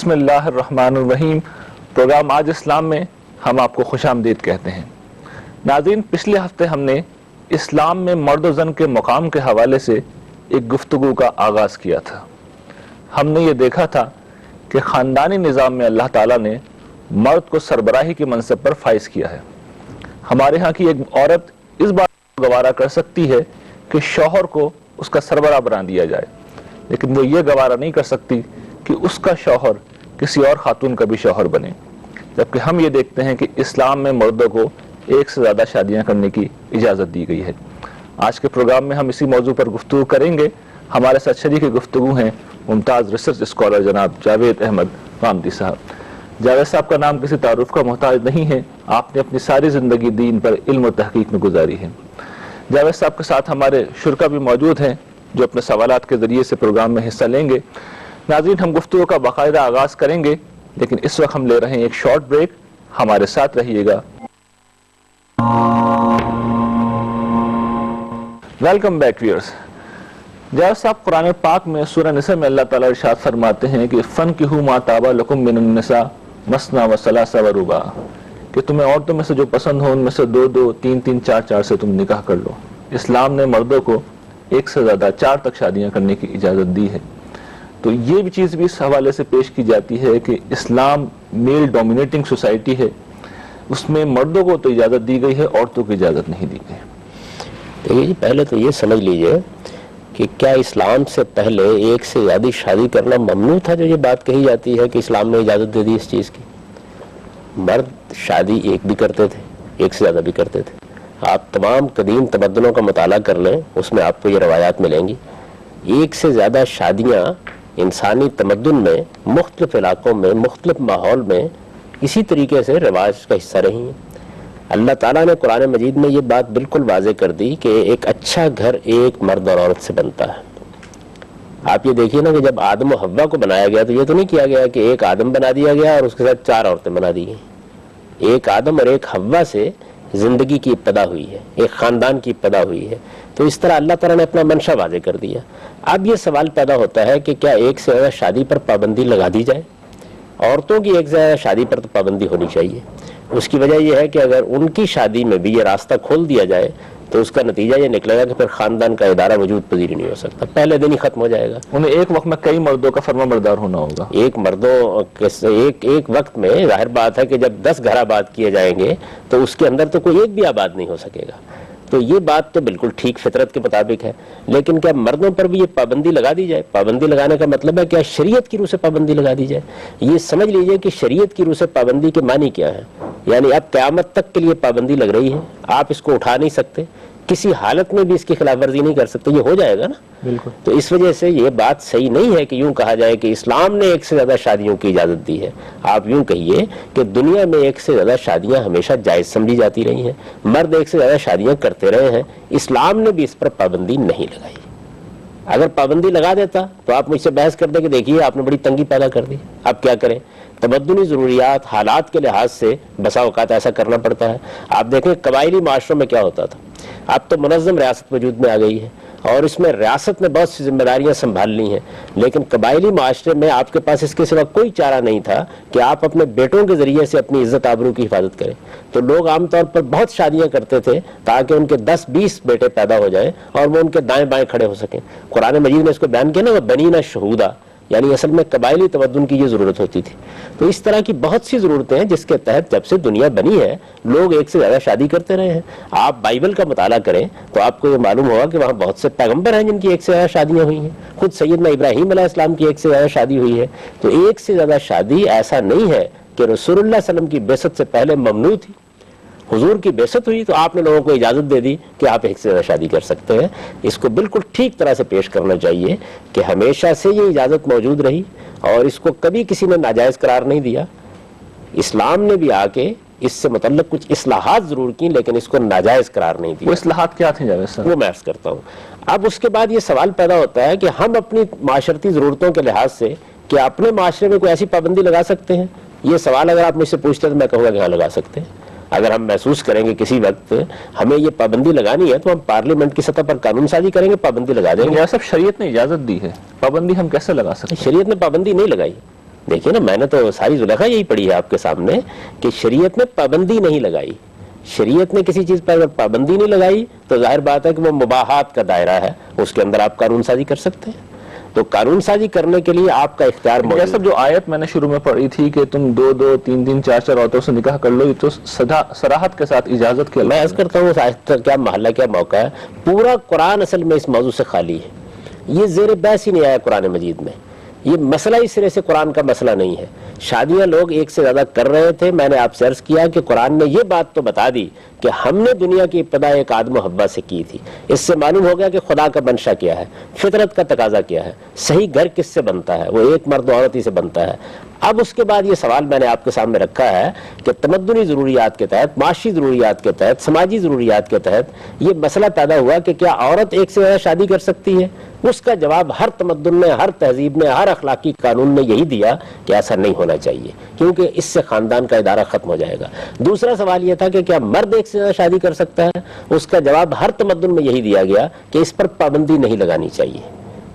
بسم اللہ الرحمن الرحیم۔ پروگرام آج اسلام میں ہم آپ کو خوش آمدید کہتے ہیں۔ ناظرین، پچھلے ہفتے ہم نے اسلام میں مرد و زن کے مقام کے حوالے سے ایک گفتگو کا آغاز کیا تھا۔ ہم نے یہ دیکھا تھا کہ خاندانی نظام میں اللہ تعالیٰ نے مرد کو سربراہی کے منصب پر فائز کیا ہے۔ ہمارے ہاں کی ایک عورت اس بات کو گوارا کر سکتی ہے کہ شوہر کو اس کا سربراہ بنا دیا جائے، لیکن وہ یہ گوارا نہیں کر سکتی کہ اس کا شوہر کسی اور خاتون کا بھی شوہر بنے۔ جبکہ ہم یہ دیکھتے ہیں کہ اسلام میں مردوں کو ایک سے زیادہ شادیاں کرنے کی اجازت دی گئی ہے۔ آج کے پروگرام میں ہم اسی موضوع پر گفتگو کریں گے۔ ہمارے ساتھ شریک گفتگو ہیں ممتاز ریسرچ اسکالر جناب جاوید احمد غامدی صاحب۔ جاوید صاحب کا نام کسی تعارف کا محتاج نہیں ہے، آپ نے اپنی ساری زندگی دین پر علم و تحقیق میں گزاری ہے۔ جاوید صاحب کے ساتھ ہمارے شرکا بھی موجود ہیں جو اپنے سوالات کے ذریعے سے پروگرام میں حصہ لیں گے۔ ناظرین، ہم گفتگو کا باقاعدہ آغاز کریں گے، لیکن اس وقت ہم لے رہے ہیں ایک شارٹ بریک۔ ہمارے ساتھ رہیے گا۔ Welcome back viewers. جاوید صاحب، قرآن پاک میں سورہ نساء میں اللہ تعالیٰ ارشاد فرماتے ہیں کہ فَانكِحُوا مَا طَابَ لَكُم مِّنَ النِّسَاءِ مَثْنَىٰ وَثُلَاثَ وَرُبَاعَ، کہ تمہیں عورتوں میں سے جو پسند ہو ان میں سے دو دو، تین تین، چار چار سے تم نکاح کر لو۔ اسلام نے مردوں کو ایک سے زیادہ چار تک شادیاں کرنے کی اجازت دی ہے۔ تو یہ بھی چیز بھی اس حوالے سے پیش کی جاتی ہے کہ اسلام میل ڈومینیٹنگ سوسائٹی ہے، اس میں مردوں کو تو اجازت دی گئی ہے، عورتوں کو اجازت نہیں دی گئی۔ دیکھیے جی، پہلے تو یہ سمجھ لیجئے کہ کیا اسلام سے پہلے ایک سے زیادہ شادی کرنا ممنوع تھا؟ جو یہ بات کہی جاتی ہے کہ اسلام نے اجازت دے دی اس چیز کی۔ مرد شادی ایک بھی کرتے تھے، ایک سے زیادہ بھی کرتے تھے۔ آپ تمام قدیم تمدنوں کا مطالعہ کر لیں، اس میں آپ کو یہ روایات ملیں گی۔ ایک سے زیادہ شادیاں انسانی تمدن میں مختلف علاقوں میں مختلف ماحول میں اسی طریقے سے رواج کا حصہ رہی ہیں۔ اللہ تعالیٰ نے قرآن مجید میں یہ بات بالکل واضح کر دی کہ ایک اچھا گھر ایک مرد اور عورت سے بنتا ہے۔ آپ یہ دیکھیے نا کہ جب آدم و حوا کو بنایا گیا تو یہ تو نہیں کیا گیا کہ ایک آدم بنا دیا گیا اور اس کے ساتھ چار عورتیں بنا دی گئیں۔ ایک آدم اور ایک حوا سے زندگی کی ابتدا ہوئی ہے، ایک خاندان کی ابتدا ہوئی ہے۔ تو اس طرح اللہ تعالیٰ نے اپنا منشا واضح کر دیا۔ اب یہ سوال پیدا ہوتا ہے کہ کیا ایک سے زیادہ شادی پر پابندی لگا دی جائے؟ عورتوں کی ایک سے زیادہ شادی پر تو پابندی ہونی چاہیے۔ اس کی وجہ یہ ہے کہ اگر ان کی شادی میں بھی یہ راستہ کھول دیا جائے تو اس کا نتیجہ یہ نکلے گا کہ پھر خاندان کا ادارہ وجود پذیر ہی نہیں ہو سکتا، پہلے دن ہی ختم ہو جائے گا۔ انہیں ایک وقت میں کئی مردوں کا فرما بردار ہونا ہوگا۔ ایک وقت میں ظاہر بات ہے کہ جب 10 گھر آباد کیے جائیں گے تو اس کے اندر تو کوئی ایک بھی آباد نہیں ہو سکے گا۔ تو یہ بات تو بالکل ٹھیک فطرت کے مطابق ہے، لیکن کیا مردوں پر بھی یہ پابندی لگا دی جائے؟ پابندی لگانے کا مطلب ہے کیا شریعت کی روح سے پابندی لگا دی جائے؟ یہ سمجھ لیجئے کہ شریعت کی روح سے پابندی کے معنی کیا ہے۔ یعنی اب قیامت تک کے لیے پابندی لگ رہی ہے، آپ اس کو اٹھا نہیں سکتے، کسی حالت میں بھی اس کی خلاف ورزی نہیں کر سکتے، یہ ہو جائے گا نا۔ بالکل۔ تو اس وجہ سے یہ بات صحیح نہیں ہے کہ یوں کہا جائے کہ اسلام نے ایک سے زیادہ شادیوں کی اجازت دی ہے۔ آپ یوں کہیے کہ دنیا میں ایک سے زیادہ شادیاں ہمیشہ جائز سمجھی جاتی رہی ہیں، مرد ایک سے زیادہ شادیاں کرتے رہے ہیں، اسلام نے بھی اس پر پابندی نہیں لگائی۔ اگر پابندی لگا دیتا تو آپ مجھ سے بحث کر دیں کہ دیکھیے آپ نے بڑی تنگی پیدا کر دی، اب کیا کریں؟ تمدنی ضروریات حالات کے لحاظ سے بسا اوقات ایسا کرنا پڑتا ہے۔ آپ دیکھیں قبائلی معاشروں میں کیا ہوتا تھا، اب تو منظم ریاست وجود میں آ گئی ہے اور اس میں ریاست نے بہت سی ذمہ داریاں سنبھال لی ہیں، لیکن قبائلی معاشرے میں آپ کے پاس اس کے سوا کوئی چارہ نہیں تھا کہ آپ اپنے بیٹوں کے ذریعے سے اپنی عزت آبرو کی حفاظت کریں۔ تو لوگ عام طور پر بہت شادیاں کرتے تھے تاکہ ان کے 10-20 بیٹے پیدا ہو جائیں اور وہ ان کے دائیں بائیں کھڑے ہو سکیں۔ قرآن مجید نے اس کو بیان کیا نا، وہ بنینا شہودا، یعنی اصل میں قبائلی تمدن کی یہ ضرورت ہوتی تھی۔ تو اس طرح کی بہت سی ضرورتیں ہیں جس کے تحت جب سے دنیا بنی ہے لوگ ایک سے زیادہ شادی کرتے رہے ہیں۔ آپ بائبل کا مطالعہ کریں تو آپ کو یہ معلوم ہوگا کہ وہاں بہت سے پیغمبر ہیں جن کی ایک سے زیادہ شادیاں ہوئی ہیں، خود سیدنا ابراہیم علیہ السلام کی ایک سے زیادہ شادی ہوئی ہے۔ تو ایک سے زیادہ شادی ایسا نہیں ہے کہ رسول اللہ صلی اللہ علیہ وسلم کی بعثت سے پہلے ممنوع تھی۔ حضور کی بعثت ہوئی تو آپ نے لوگوں کو اجازت دے دی کہ آپ ایک سے زیادہ شادی کر سکتے ہیں۔ اس کو بالکل ٹھیک طرح سے پیش کرنا چاہیے کہ ہمیشہ سے یہ اجازت موجود رہی اور اس کو کبھی کسی نے ناجائز قرار نہیں دیا۔ اسلام نے بھی آ کے اس سے متعلق کچھ اصلاحات ضرور کی لیکن اس کو ناجائز قرار نہیں دیا۔ وہ اصلاحات کیا تھیں جاوید صاحب؟ وہ میں عرض کرتا ہوں۔ اب اس کے بعد یہ سوال پیدا ہوتا ہے کہ ہم اپنی معاشرتی ضرورتوں کے لحاظ سے کیا اپنے معاشرے میں کوئی ایسی پابندی لگا سکتے ہیں؟ یہ سوال اگر آپ مجھ سے پوچھتے تو میں کہوں گا کہ ہاں لگا سکتے ہیں۔ اگر ہم محسوس کریں گے کسی وقت ہمیں یہ پابندی لگانی ہے تو ہم پارلیمنٹ کی سطح پر قانون سازی کریں گے، پابندی لگا دیں گے۔ یہ سب شریعت نے اجازت دی ہے، پابندی ہم کیسے لگا سکتے ہیں؟ شریعت نے پابندی نہیں لگائی، دیکھیے نا, میں نے تو ساری زلیخا یہی پڑھی ہے آپ کے سامنے کہ شریعت نے پابندی نہیں لگائی. شریعت نے کسی چیز پر اگر پابندی نہیں لگائی تو ظاہر بات ہے کہ وہ مباحات کا دائرہ ہے, اس کے اندر آپ قانون سازی کر سکتے ہیں. تو قانون سازی کرنے کے لیے آپ کا اختیار موجود ہے. جیسا جو آیت میں نے شروع میں پڑھی تھی کہ تم 2-2, 3-3, 4-4 عورتوں سے نکاح کر لو, یہ تو صراحت کے ساتھ اجازت کے. میں عرض کرتا ہوں اس آیت کا کیا محلہ کیا موقع ہے. پورا قرآن اصل میں اس موضوع سے خالی ہے. یہ زیر بحث ہی نہیں آیا قرآن مجید میں. یہ مسئلہ اس سرے سے قرآن کا مسئلہ نہیں ہے. شادیاں لوگ ایک سے زیادہ کر رہے تھے. میں نے آپ سے عرض کیا کہ قرآن نے یہ بات تو بتا دی کہ ہم نے دنیا کی ابتدا ایک آدم و حوا سے کی تھی. اس سے معلوم ہو گیا کہ خدا کا منشا کیا ہے, فطرت کا تقاضا کیا ہے, صحیح گھر کس سے بنتا ہے, وہ ایک مرد و عورت ہی سے بنتا ہے. اب اس کے بعد یہ سوال میں نے آپ کے سامنے رکھا ہے کہ تمدنی ضروریات کے تحت, معاشی ضروریات کے تحت, سماجی ضروریات کے تحت یہ مسئلہ پیدا ہوا کہ کیا عورت ایک سے زیادہ شادی کر سکتی ہے. اس کا جواب ہر تمدن نے, ہر تہذیب نے, ہر اخلاقی قانون نے یہی دیا کہ ایسا نہیں ہونا چاہیے, کیونکہ اس سے خاندان کا ادارہ ختم ہو جائے گا. دوسرا سوال یہ تھا کہ کیا مرد ایک سے زیادہ شادی کر سکتا ہے. اس کا جواب ہر تمدن میں یہی دیا گیا کہ اس پر پابندی نہیں لگانی چاہیے.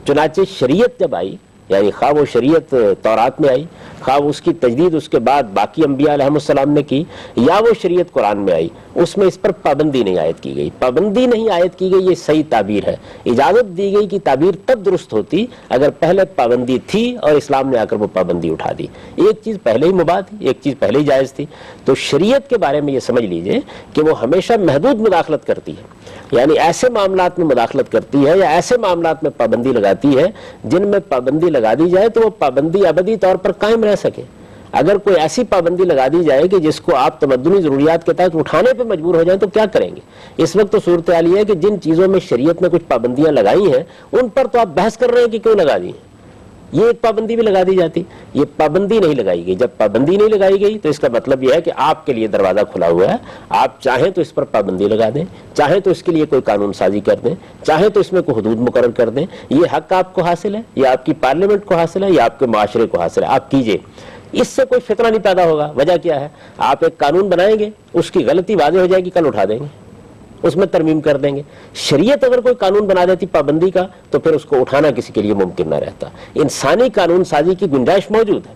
چنانچہ شریعت جب آئی, یعنی خواہ وہ شریعت تورات میں آئی, خواہ اس کی تجدید اس کے بعد باقی انبیاء علیہ السلام نے کی, یا وہ شریعت قرآن میں آئی, اس میں اس پر پابندی نہیں عائد کی گئی. پابندی نہیں عائد کی گئی, یہ صحیح تعبیر ہے. اجازت دی گئی کہ تعبیر تب درست ہوتی اگر پہلے پابندی تھی اور اسلام نے آ کر وہ پابندی اٹھا دی. ایک چیز پہلے ہی مباح تھی, ایک چیز پہلے ہی جائز تھی. تو شریعت کے بارے میں یہ سمجھ لیجئے کہ وہ ہمیشہ محدود مداخلت کرتی ہے, یعنی ایسے معاملات میں مداخلت کرتی ہے یا ایسے معاملات میں پابندی لگاتی ہے جن میں پابندی لگا دی جائے تو وہ پابندی ابدی طور پر قائم رہ سکے. اگر کوئی ایسی پابندی لگا دی جائے کہ جس کو آپ تمدنی ضروریات کے تحت اٹھانے پہ مجبور ہو جائیں تو کیا کریں گے. اس وقت تو صورتحال یہ ہے کہ جن چیزوں میں شریعت نے کچھ پابندیاں لگائی ہیں ان پر تو آپ بحث کر رہے ہیں کہ کیوں لگا دی. یہ ایک پابندی بھی لگا دی جاتی. یہ پابندی نہیں لگائی گئی. جب پابندی نہیں لگائی گئی تو اس کا مطلب یہ ہے کہ آپ کے لیے دروازہ کھلا ہوا ہے. آپ چاہیں تو اس پر پابندی لگا دیں, چاہیں تو اس کے لیے کوئی قانون سازی کر دیں, چاہیں تو اس میں کوئی حدود مقرر کر دیں. یہ حق آپ کو حاصل ہے, یا آپ کی پارلیمنٹ کو حاصل ہے, یا آپ کے معاشرے کو حاصل ہے. آپ کیجئے. اس سے کوئی فتنہ نہیں پیدا ہوگا. وجہ کیا ہے, آپ ایک قانون بنائیں گے, اس کی غلطی واضح ہو جائے گی, کل اٹھا دیں گے, اس میں ترمیم کر دیں گے. شریعت اگر کوئی قانون بنا دیتی پابندی کا تو پھر اس کو اٹھانا کسی کے لیے ممکن نہ رہتا. انسانی قانون سازی کی گنجائش موجود ہے.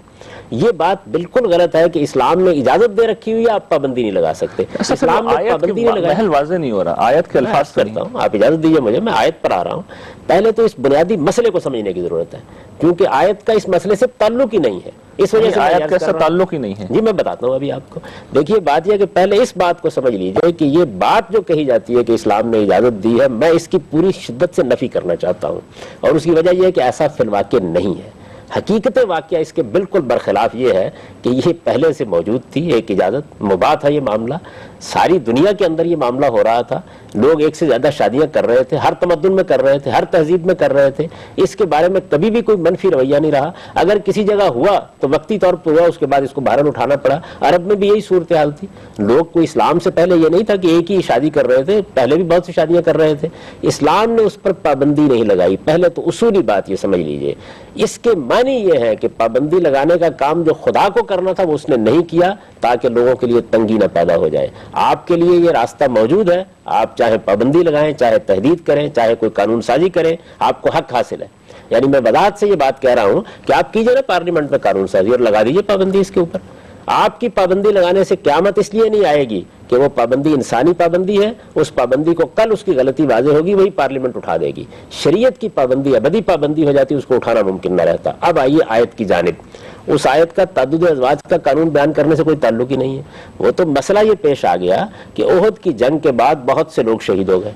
یہ بات بالکل غلط ہے کہ اسلام نے اجازت دے رکھی ہوئی ہے, آپ پابندی نہیں لگا سکتے. اسلام نے پابندی نہیں لگائی. واضح نہیں ہو رہا, آیت کے الفاظ کرتا ہوں, آپ اجازت دیجیے مجھے, میں آیت پر آ رہا ہوں. پہلے تو اس بنیادی مسئلے کو سمجھنے کی ضرورت ہے, کیونکہ آیت کا اس مسئلے سے تعلق ہی نہیں ہے. اس وجہ سے آیت کا تعلق ہی نہیں ہے. جی میں بتاتا ہوں ابھی آپ کو. دیکھیے بات یہ کہ پہلے اس بات کو سمجھ لیجئے کہ یہ بات جو کہی جاتی ہے کہ اسلام نے اجازت دی ہے, میں اس کی پوری شدت سے نفی کرنا چاہتا ہوں. اور اس کی وجہ یہ ہے کہ ایسا فی الواقع نہیں ہے. حقیقت واقعہ اس کے بالکل برخلاف یہ ہے کہ یہ پہلے سے موجود تھی. ایک اجازت مباح تھا یہ معاملہ, ساری دنیا کے اندر یہ معاملہ ہو رہا تھا. لوگ ایک سے زیادہ شادیاں کر رہے تھے, ہر تمدن میں کر رہے تھے, ہر تہذیب میں کر رہے تھے. اس کے بارے میں کبھی بھی کوئی منفی رویہ نہیں رہا. اگر کسی جگہ ہوا تو وقتی طور پر ہوا, اس کے بعد اس کو بہرحال اٹھانا پڑا. عرب میں بھی یہی صورتحال تھی. لوگ کو اسلام سے پہلے یہ نہیں تھا کہ ایک ہی شادی کر رہے تھے, پہلے بھی بہت سی شادیاں کر رہے تھے. اسلام نے اس پر پابندی نہیں لگائی. پہلے تو اصولی بات یہ سمجھ لیجئے, اس کے معنی یہ ہے کہ پابندی لگانے کا کام جو خدا کو کرنا تھا وہ اس نے نہیں کیا, تاکہ لوگوں کے لیے تنگی نہ پیدا ہو جائے. آپ کے لیے یہ راستہ موجود ہے, آپ چاہے پابندی لگائیں, چاہے تحدید کریں, چاہے کوئی قانون سازی کریں, آپ کو حق حاصل ہے. یعنی میں وضاحت سے یہ بات کہہ رہا ہوں کہ آپ کیجئے نا پارلیمنٹ میں قانون سازی اور لگا دیجئے پابندی اس کے اوپر. آپ کی پابندی لگانے سے قیامت اس لیے نہیں آئے گی کہ وہ پابندی انسانی پابندی ہے, اس پابندی کو کل اس کی غلطی واضح ہوگی, وہی پارلیمنٹ اٹھا دے گی. شریعت کی پابندی ابدی پابندی ہو جاتی, اس کو اٹھانا ممکن نہ رہتا. اب آئیے آیت کی جانب. اس آیت کا تعدد ازواج کا قانون بیان کرنے سے کوئی تعلق ہی نہیں ہے. وہ تو مسئلہ یہ پیش آ گیا کہ احد کی جنگ کے بعد بہت سے لوگ شہید ہو گئے.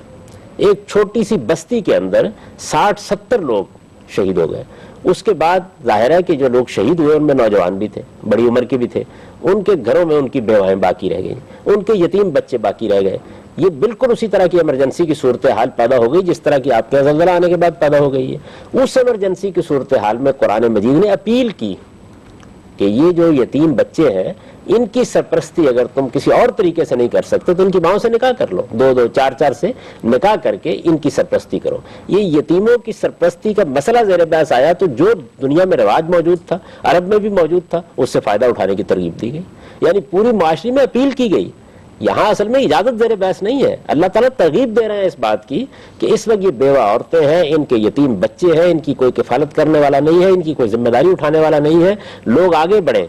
ایک چھوٹی سی بستی کے اندر 60-70 لوگ شہید ہو گئے. اس کے بعد ظاہر ہے کہ جو لوگ شہید ہوئے ان میں نوجوان بھی تھے, بڑی عمر کے بھی تھے. ان کے گھروں میں ان کی بیوائیں باقی رہ گئیں, ان کے یتیم بچے باقی رہ گئے. یہ بالکل اسی طرح کی ایمرجنسی کی صورتحال پیدا ہو گئی جس طرح کی آپ کے زلزلہ آنے کے بعد پیدا ہو گئی ہے. اس ایمرجنسی کی صورتحال میں قرآن مجید نے اپیل کی کہ یہ جو یتیم بچے ہیں ان کی سرپرستی اگر تم کسی اور طریقے سے نہیں کر سکتے تو ان کی ماؤں سے نکاح کر لو, 2-2, 4-4 سے نکاح کر کے ان کی سرپرستی کرو. یہ یتیموں کی سرپرستی کا مسئلہ زیر بحث آیا تو جو دنیا میں رواج موجود تھا, عرب میں بھی موجود تھا, اس سے فائدہ اٹھانے کی ترغیب دی گئی. یعنی پوری معاشرے میں اپیل کی گئی یہاں اصل میں اجازت زیر بحث نہیں ہے. اللہ تعالیٰ ترغیب دے رہے ہیں اس بات کی کہ اس وقت یہ بیوہ عورتیں ہیں, ان کے یتیم بچے ہیں, ان کی کوئی کفالت کرنے والا نہیں ہے, ان کی کوئی ذمہ داری اٹھانے والا نہیں ہے, لوگ آگے بڑھیں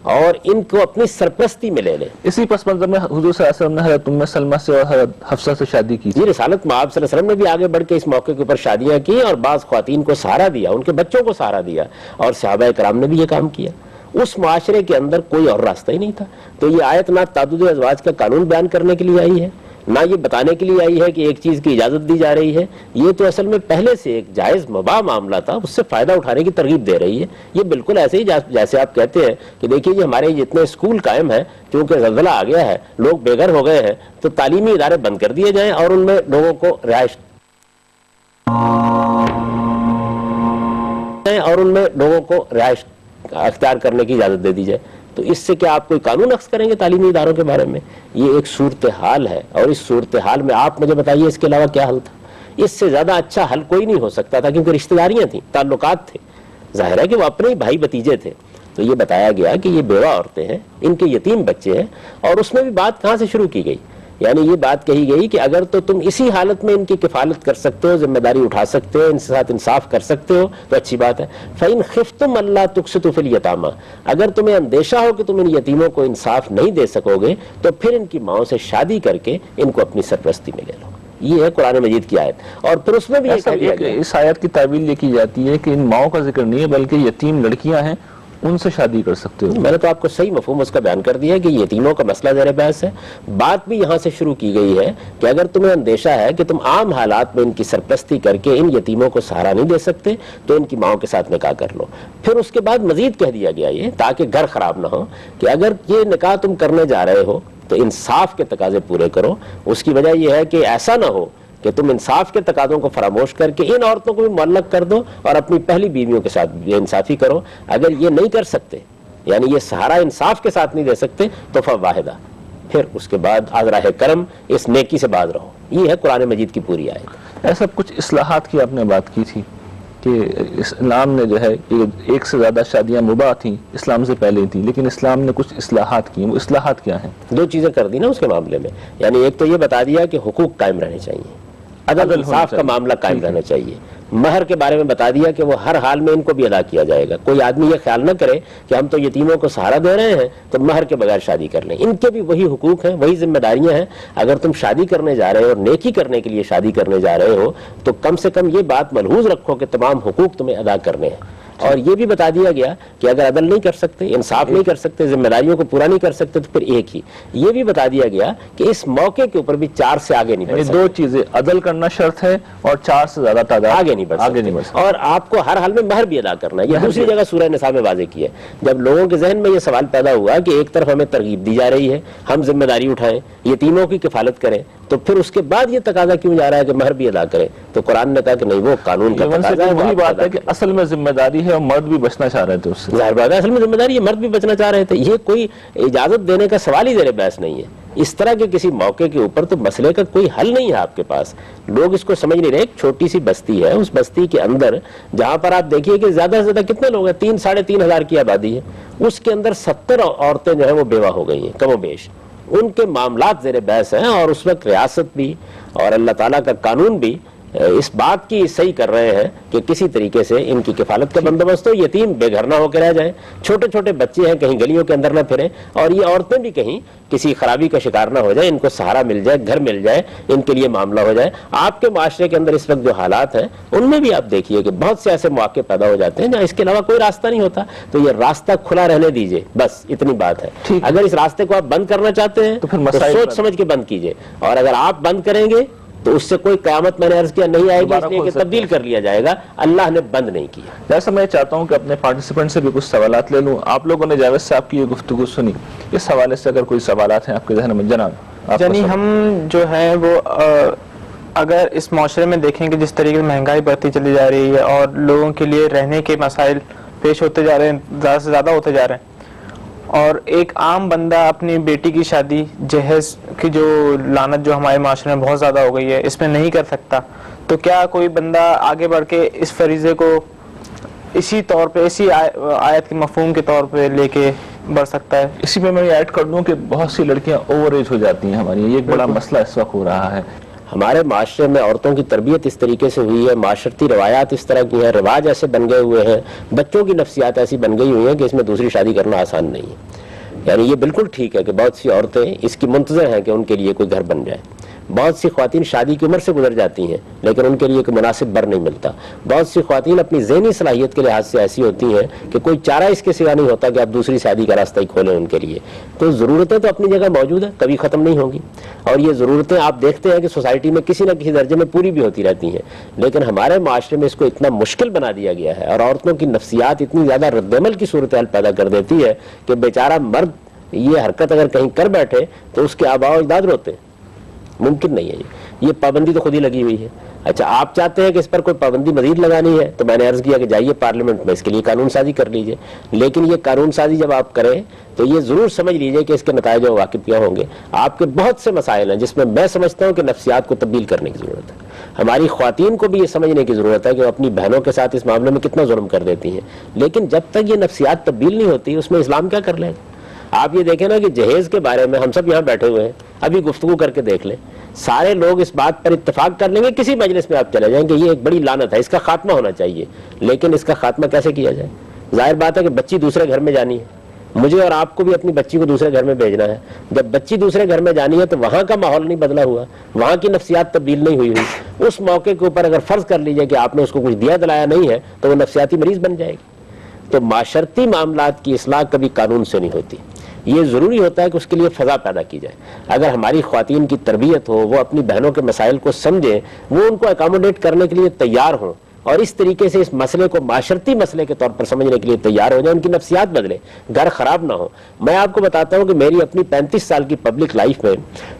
اور ان کو اپنی سرپرستی میں لے لیں. اسی پس منظر میں حضور صلی اللہ علیہ وسلم نے حضرت ام سلمہ سے اور حضرت حفصہ سے شادی کی. جی, رسالت میں آپ صلی اللہ علیہ وسلم نے بھی آگے بڑھ کے اس موقع کے اوپر شادیاں کی اور بعض خواتین کو سہارا دیا, ان کے بچوں کو سہارا دیا, اور صحابہ کرام نے بھی یہ کام کیا. اس معاشرے کے اندر کوئی اور راستہ ہی نہیں تھا. تو یہ آیت نہ تعدد ازواج کا قانون بیان کرنے کے لیے آئی ہے, نہ یہ بتانے کے لیے آئی ہے کہ ایک چیز کی اجازت دی جا رہی ہے. یہ تو اصل میں پہلے سے ایک جائز مباح معاملہ تھا, اس سے فائدہ اٹھانے کی ترغیب دے رہی ہے. یہ بالکل ایسے ہی جیسے آپ کہتے ہیں کہ دیکھیے جی ہمارے جتنے اسکول قائم ہیں, کیونکہ زلزلہ آ گیا ہے, لوگ بے گھر ہو گئے ہیں, تو تعلیمی ادارے بند کر دیے جائیں اور ان میں لوگوں کو رہائش اختیار کرنے کی اجازت دے دی جائے. تو اس سے کیا آپ کوئی قانون اخذ کریں گے تعلیمی اداروں کے بارے میں؟ یہ ایک صورتحال ہے, اور اس صورتحال میں آپ مجھے بتائیے اس کے علاوہ کیا حل تھا؟ اس سے زیادہ اچھا حل کوئی نہیں ہو سکتا تھا, کیونکہ رشتہ داریاں تھیں, تعلقات تھے, ظاہر ہے کہ وہ اپنے ہی بھائی بھتیجے تھے. تو یہ بتایا گیا کہ یہ بیوہ عورتیں ہیں, ان کے یتیم بچے ہیں, اور اس میں بھی بات کہاں سے شروع کی گئی؟ یعنی یہ بات کہی گئی کہ اگر تو تم اسی حالت میں ان کی کفالت کر سکتے ہو, ذمہ داری اٹھا سکتے ہو, ان کے ساتھ انصاف کر سکتے ہو تو اچھی بات ہے. فَإِنْ خِفْتُمْ أَلَّا تُقْسِطُوا فِي الْيَتَامَىٰ, اگر تمہیں اندیشہ ہو کہ تم ان یتیموں کو انصاف نہیں دے سکو گے تو پھر ان کی ماؤں سے شادی کر کے ان کو اپنی سرپرستی میں لے لو. یہ ہے قرآن مجید کی آیت. اور پھر اس میں بھی اس آیت کی تعویل یہ کی جاتی ہے کہ ان ماؤں کا ذکر نہیں ہے, بلکہ یتیم لڑکیاں ہیں, ان سے شادی کر سکتے ہو. میں نے تو آپ کو صحیح مفہوم اس کا بیان کر دیا کہ یتیموں کا مسئلہ زیر بحث ہے. بات بھی یہاں سے شروع کی گئی ہے کہ اگر تمہیں اندیشہ ہے کہ تم عام حالات میں ان کی سرپرستی کر کے ان یتیموں کو سہارا نہیں دے سکتے تو ان کی ماؤں کے ساتھ نکاح کر لو. پھر اس کے بعد مزید کہہ دیا گیا یہ, تاکہ گھر خراب نہ ہو, کہ اگر یہ نکاح تم کرنے جا رہے ہو تو انصاف کے تقاضے پورے کرو. اس کی وجہ یہ ہے کہ ایسا نہ ہو کہ تم انصاف کے تقاضوں کو فراموش کر کے ان عورتوں کو بھی معلق کر دو اور اپنی پہلی بیویوں کے ساتھ بے انصافی کرو. اگر یہ نہیں کر سکتے, یعنی یہ سہارا انصاف کے ساتھ نہیں دے سکتے, تو فواحدہ, پھر اس کے بعد از راہ کرم اس نیکی سے باز رہو. یہ ہے قرآن مجید کی پوری آیت. ایسا کچھ اصلاحات کی آپ نے بات کی تھی کہ اسلام نے جو ہے ایک سے زیادہ شادیاں مباح تھیں, اسلام سے پہلے تھیں, لیکن اسلام نے کچھ اصلاحات کی. وہ اصلاحات کیا ہیں؟ دو چیزیں کر دی نا اس کے معاملے میں. یعنی ایک تو یہ بتا دیا کہ حقوق قائم رہنے چاہیے, عدل انصاف کا معاملہ قائم رہنا چاہیے. مہر کے بارے میں بتا دیا کہ وہ ہر حال میں ان کو بھی ادا کیا جائے گا. کوئی آدمی یہ خیال نہ کرے کہ ہم تو یتیموں کو سہارا دے رہے ہیں تو مہر کے بغیر شادی کر لیں. ان کے بھی وہی حقوق ہیں, وہی ذمہ داریاں ہیں. اگر تم شادی کرنے جا رہے ہو اور نیکی کرنے کے لیے شادی کرنے جا رہے ہو تو کم سے کم یہ بات ملحوظ رکھو کہ تمام حقوق تمہیں ادا کرنے ہیں. اور یہ بھی بتا دیا گیا کہ اگر عدل نہیں کر سکتے, انصاف نہیں کر سکتے, ذمہ داریوں کو پورا نہیں کر سکتے تو پھر ایک ہی. یہ بھی بتا دیا گیا کہ اس موقع کے اوپر بھی 4 سے آگے نہیں بڑھ سکتے. دو چیزیں, عدل کرنا شرط ہے اور 4 سے زیادہ تعداد آگے نہیں بڑھ سکتے. اور آپ کو ہر حال میں مہر بھی ادا کرنا ہے. یہ دوسری جگہ سورہ نساء میں واضح کی ہے. جب لوگوں کے ذہن میں یہ سوال پیدا ہوا کہ ایک طرف ہمیں ترغیب دی جا رہی ہے ہم ذمہ داری اٹھائیں, یتیموں کی کفالت کریں, تو پھر اس کے بعد یہ تقاضا کیوں جا رہا ہے کہ مہر بھی ادا کرے؟ تو قرآن نے کہا کہ نہیں, وہ قانون کا تقاضا ہے. وہی بات ہے کہ اصل میں ذمہ داری ہے اور مرد بھی بچنا چاہ رہے تھے اس سے. ظاہر بات ہے اصل میں ذمہ داری ہے, مرد بھی بچنا چاہ رہے تھے. یہ کوئی اجازت دینے کا سوال ہی زیر بحث نہیں ہے. اس طرح کے کسی موقع کے اوپر تو مسئلے کا کوئی حل نہیں ہے آپ کے پاس. لوگ اس کو سمجھ نہیں رہے. ایک چھوٹی سی بستی ہے, اس بستی کے اندر جہاں پر آپ دیکھیے کہ زیادہ سے زیادہ کتنے لوگ ہیں, 3-3.5 ہزار کی آبادی ہے. اس کے اندر 70 عورتیں جو ہیں وہ بیوہ ہو گئی ہیں کم و بیش. ان کے معاملات زیر بحث ہیں, اور اس وقت ریاست بھی اور اللہ تعالیٰ کا قانون بھی اس بات کی صحیح کر رہے ہیں کہ کسی طریقے سے ان کی کفالت کا بندوبست ہو, یتیم بے گھر نہ ہو کے رہ جائیں, چھوٹے چھوٹے بچے ہیں کہیں گلیوں کے اندر نہ پھریں, اور یہ عورتیں بھی کہیں کسی خرابی کا شکار نہ ہو جائیں, ان کو سہارا مل جائے, گھر مل جائے, ان کے لیے معاملہ ہو جائے. آپ کے معاشرے کے اندر اس وقت جو حالات ہیں ان میں بھی آپ دیکھیے کہ بہت سے ایسے مواقع پیدا ہو جاتے ہیں جہاں اس کے علاوہ کوئی راستہ نہیں ہوتا. تو یہ راستہ کھلا رہنے دیجئے, بس اتنی بات ہے. اگر اس راستے کو آپ بند کرنا چاہتے ہیں تو سوچ سمجھ کے بند کیجئے, اور اگر آپ بند کریں گے تو اس سے کوئی قیامت میں نے عرض کیا نہیں آئے گی, اس لیے کہ تبدیل کر لیا جائے گا. اللہ نے بند نہیں کیا. جیسا میں چاہتا ہوں کہ اپنے پارٹیسپینٹ سے بھی کچھ سوالات لے لوں. آپ لوگوں نے جاوید صاحب کی یہ گفتگو سنی, اس حوالے سے اگر کوئی سوالات ہیں آپ کے ذہن میں جناب. یعنی ہم جو ہیں وہ اگر اس معاشرے میں دیکھیں کہ جس طریقے سے مہنگائی بڑھتی چلی جا رہی ہے اور لوگوں کے لیے رہنے کے مسائل پیش ہوتے جا رہے ہیں, زیادہ سے زیادہ ہوتے جا رہے ہیں, اور ایک عام بندہ اپنی بیٹی کی شادی جہیز کی جو لعنت جو ہمارے معاشرے میں بہت زیادہ ہو گئی ہے اس میں نہیں کر سکتا, تو کیا کوئی بندہ آگے بڑھ کے اس فریضے کو اسی طور پہ اسی آیت کے مفہوم کے طور پہ لے کے بڑھ سکتا ہے؟ اسی میں ایڈ کر دوں کہ بہت سی لڑکیاں اوور ایج ہو جاتی ہیں ہماری، یہ ایک بڑا مسئلہ اس وقت ہو رہا ہے۔ ہمارے معاشرے میں عورتوں کی تربیت اس طریقے سے ہوئی ہے، معاشرتی روایات اس طرح کی ہیں، رواج ایسے بن گئے ہوئے ہیں، بچوں کی نفسیات ایسی بن گئی ہوئی ہیں کہ اس میں دوسری شادی کرنا آسان نہیں ہے۔ یعنی یہ بالکل ٹھیک ہے کہ بہت سی عورتیں اس کی منتظر ہیں کہ ان کے لیے کوئی گھر بن جائے، بہت سی خواتین شادی کی عمر سے گزر جاتی ہیں لیکن ان کے لیے کوئی مناسب بر نہیں ملتا، بہت سی خواتین اپنی ذہنی صلاحیت کے لحاظ سے ایسی ہوتی ہیں کہ کوئی چارہ اس کے سوا نہیں ہوتا کہ آپ دوسری شادی کا راستہ ہی کھولیں ان کے لیے۔ تو ضرورتیں تو اپنی جگہ موجود ہیں، کبھی ختم نہیں ہوں گی، اور یہ ضرورتیں آپ دیکھتے ہیں کہ سوسائٹی میں کسی نہ کسی درجے میں پوری بھی ہوتی رہتی ہیں، لیکن ہمارے معاشرے میں اس کو اتنا مشکل بنا دیا گیا ہے اور عورتوں کی نفسیات اتنی زیادہ رد عمل کی صورتحال پیدا کر دیتی ہے کہ بیچارہ مرد یہ حرکت اگر کہیں کر بیٹھے تو اس کے آباء و اجداد روتے ہیں۔ ممکن نہیں ہے یہ پابندی تو خود ہی لگی ہوئی ہے۔ اچھا آپ چاہتے ہیں کہ اس پر کوئی پابندی مزید لگانی ہے تو میں نے عرض کیا کہ جائیے پارلیمنٹ میں اس کے لیے قانون سازی کر لیجئے، لیکن یہ قانون سازی جب آپ کریں تو یہ ضرور سمجھ لیجئے کہ اس کے نتائج و عواقب کیا ہوں گے۔ آپ کے بہت سے مسائل ہیں جس میں سمجھتا ہوں کہ نفسیات کو تبدیل کرنے کی ضرورت ہے۔ ہماری خواتین کو بھی یہ سمجھنے کی ضرورت ہے کہ وہ اپنی بہنوں کے ساتھ اس معاملے میں کتنا ظلم کر دیتی ہیں، لیکن جب تک یہ نفسیات تبدیل نہیں ہوتی اس میں اسلام کیا کر لے گا؟ آپ یہ دیکھیں نا کہ جہیز کے بارے میں ہم سب یہاں بیٹھے ہوئے ہیں، ابھی گفتگو کر کے دیکھ لیں، سارے لوگ اس بات پر اتفاق کر لیں گے، کسی مجلس میں آپ چلے جائیں کہ یہ ایک بڑی لعنت ہے، اس کا خاتمہ ہونا چاہیے، لیکن اس کا خاتمہ کیسے کیا جائے؟ ظاہر بات ہے کہ بچی دوسرے گھر میں جانی ہے، مجھے اور آپ کو بھی اپنی بچی کو دوسرے گھر میں بھیجنا ہے۔ جب بچی دوسرے گھر میں جانی ہے تو وہاں کا ماحول نہیں بدلا ہوا، وہاں کی نفسیات تبدیل نہیں ہوئی، اس موقع کے اوپر اگر فرض کر لیجئے کہ آپ نے اس کو کچھ دیا دلایا نہیں ہے تو وہ نفسیاتی مریض بن جائے گی۔ تو معاشرتی معاملات کی اصلاح کبھی قانون سے نہیں ہوتی، یہ ضروری ہوتا ہے کہ اس کے لیے فضا پیدا کی جائے۔ اگر ہماری خواتین کی تربیت ہو، وہ اپنی بہنوں کے مسائل کو سمجھیں، وہ ان کو اکاموڈیٹ کرنے کے لیے تیار ہوں اور اس طریقے سے اس مسئلے کو معاشرتی مسئلے کے طور پر سمجھنے کے لیے تیار ہو جائیں، ان کی نفسیات بدلے، گھر خراب نہ ہو۔ میں آپ کو بتاتا ہوں کہ میری اپنی 35 سال کی پبلک لائف